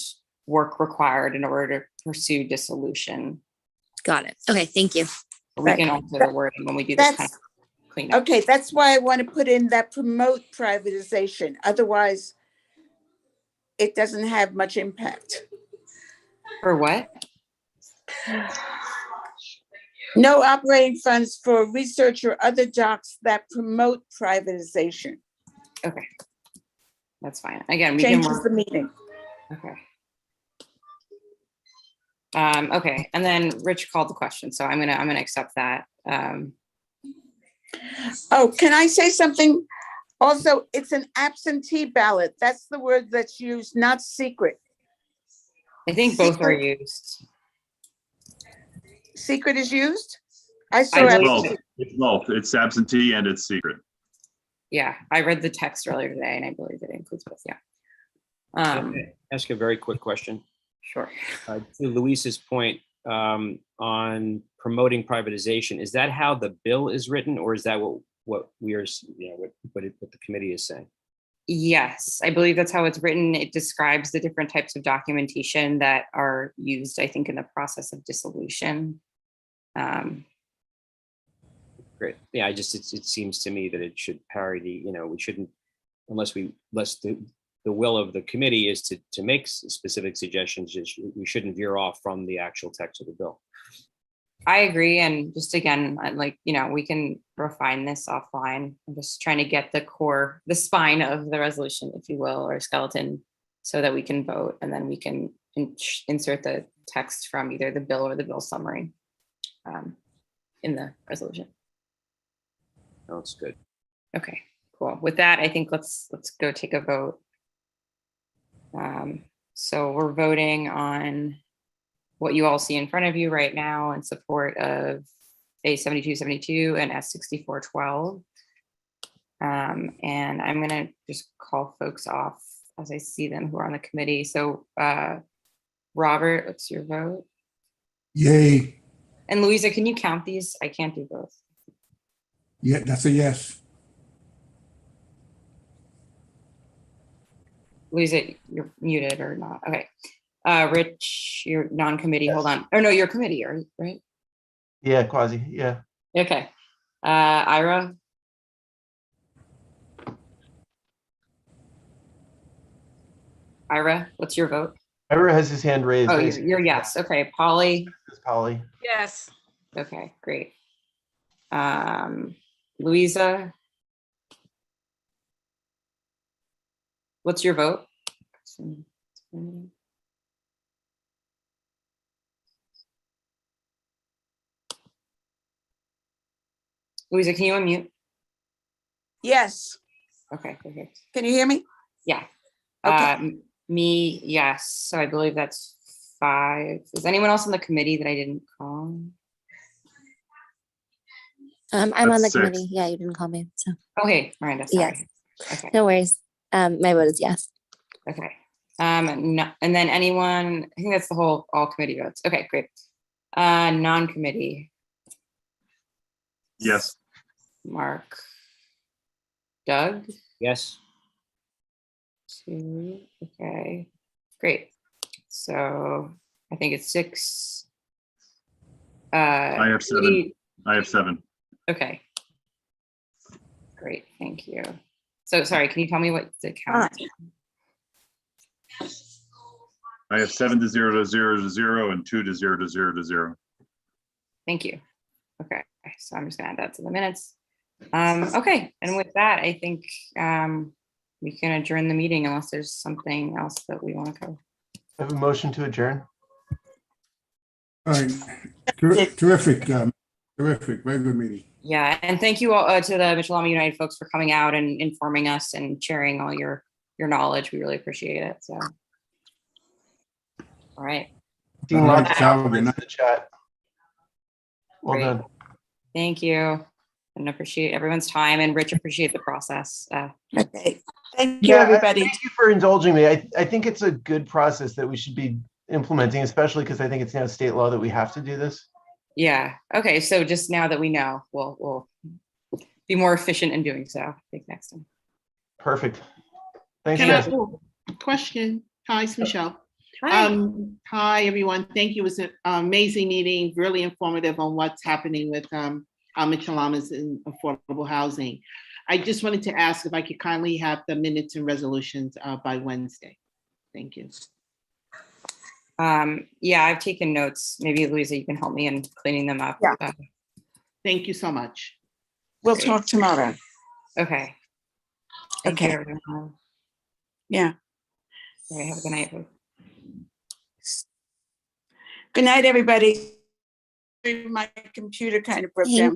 work required in order to pursue dissolution. Got it. Okay, thank you. We can alter the wording when we do this kind of cleanup. Okay, that's why I want to put in that promote privatization. Otherwise, it doesn't have much impact. For what? No operating funds for research or other docs that promote privatization. Okay, that's fine. Again, we Changes can work. the meaning. Okay. Okay, and then Rich called the question, so I'm gonna accept that. Oh, can I say something? Also, it's an absentee ballot. That's the word that's used, not secret. I think both are used. Secret is used? I saw I It's believe both. absentee. It's both. It's absentee and it's secret. Yeah, I read the text earlier today and I believe it includes both, yeah. Ask a very quick question. Sure. To Luis's point on promoting privatization, is that how the bill is written, or is that what we are, what the committee is saying? Yes, I believe that's how it's written. It describes the different types of documentation that are used, I think, in the process of dissolution. Great. Yeah, it seems to me that it should parity, we shouldn't, unless the will of the committee is to make specific suggestions, we shouldn't veer off from the actual text of the bill. I agree. And just again, like, we can refine this offline. I'm just trying to get the spine of the resolution, if you will, or skeleton, so that we can vote and then we can insert the text from either the bill or the bill summary in the resolution. That's good. Okay, cool. With that, I think let's go take a vote. So we're voting on what you all see in front of you right now in support of A7272 and S6412. And I'm gonna just call folks off as I see them who are on the committee. So Robert, what's your vote? Yay. And Louisa, can you count these? I can't do both. Yeah, that's a yes. Louisa, you're muted or not. Okay. Rich, you're non-committee. Yes. Hold on. Oh no, you're committee, right? Yeah, quasi, yeah. Okay. Ira? Ira, what's your vote? Ira has his hand raised. Oh, I you're yes. Okay. Polly? It's Polly. Yes. Okay, great. Louisa? What's your vote? Louisa, can you unmute? Yes. Okay, okay. Can you hear me? Yeah. Okay. Me, yes. So I believe that's 5. Is anyone else on the committee that I didn't call? I'm on the That's 6. committee. Yeah, you didn't call me. So Okay, Miranda, sorry. yes, Okay, no worries. My vote is yes. okay. No, and then anyone, I think that's the whole, all committee votes. Okay, great. Non-committee, Yes. Mark. Doug? Yes. 2, okay, great. So I think it's 6. I have 7. Katie- I have 7. Okay. Great, thank you. So sorry, can you tell me what the count? I have 7 to 0 to 0 to 0 and 2 to 0 to 0 to 0. Thank you. Okay, so I'm just gonna add that to the minutes. Okay, and with that, I think we can adjourn the meeting unless there's something else that we want to cover. I have a motion to adjourn. All right. Terrific. Terrific. Very good meeting. Yeah, and thank you all to the Mitchell-Lama United folks for coming out and informing us and sharing all your knowledge. We really appreciate it. So, all right. Dean All right, Lodge Sal, good in night. the chat. Well Great. done. Thank you, and appreciate everyone's time. And Rich, appreciate the process. Okay. Thank you, Yeah, everybody. thank you for indulging me. I think it's a good process that we should be implementing, especially because I think it's now state law that we have to do this. Yeah. Okay. So just now that we know, we'll be more efficient in doing so. I think next time. Perfect. Thanks, Can I, guys. question? Hi, it's Michelle. Hi. Hi, everyone. Thank you. It was an amazing meeting, really informative on what's happening with our Mitchell-Lamas in affordable housing. I just wanted to ask if I could kindly have the minutes and resolutions by Wednesday. Thank you. Yeah, I've taken notes. Maybe Louisa, you can help me in cleaning them up. Yeah. Thank you so much. We'll Great. talk tomorrow. Okay. Thank you, Okay. everyone. Yeah. All right, have a good night. Good night, everybody. My computer kind of broke down.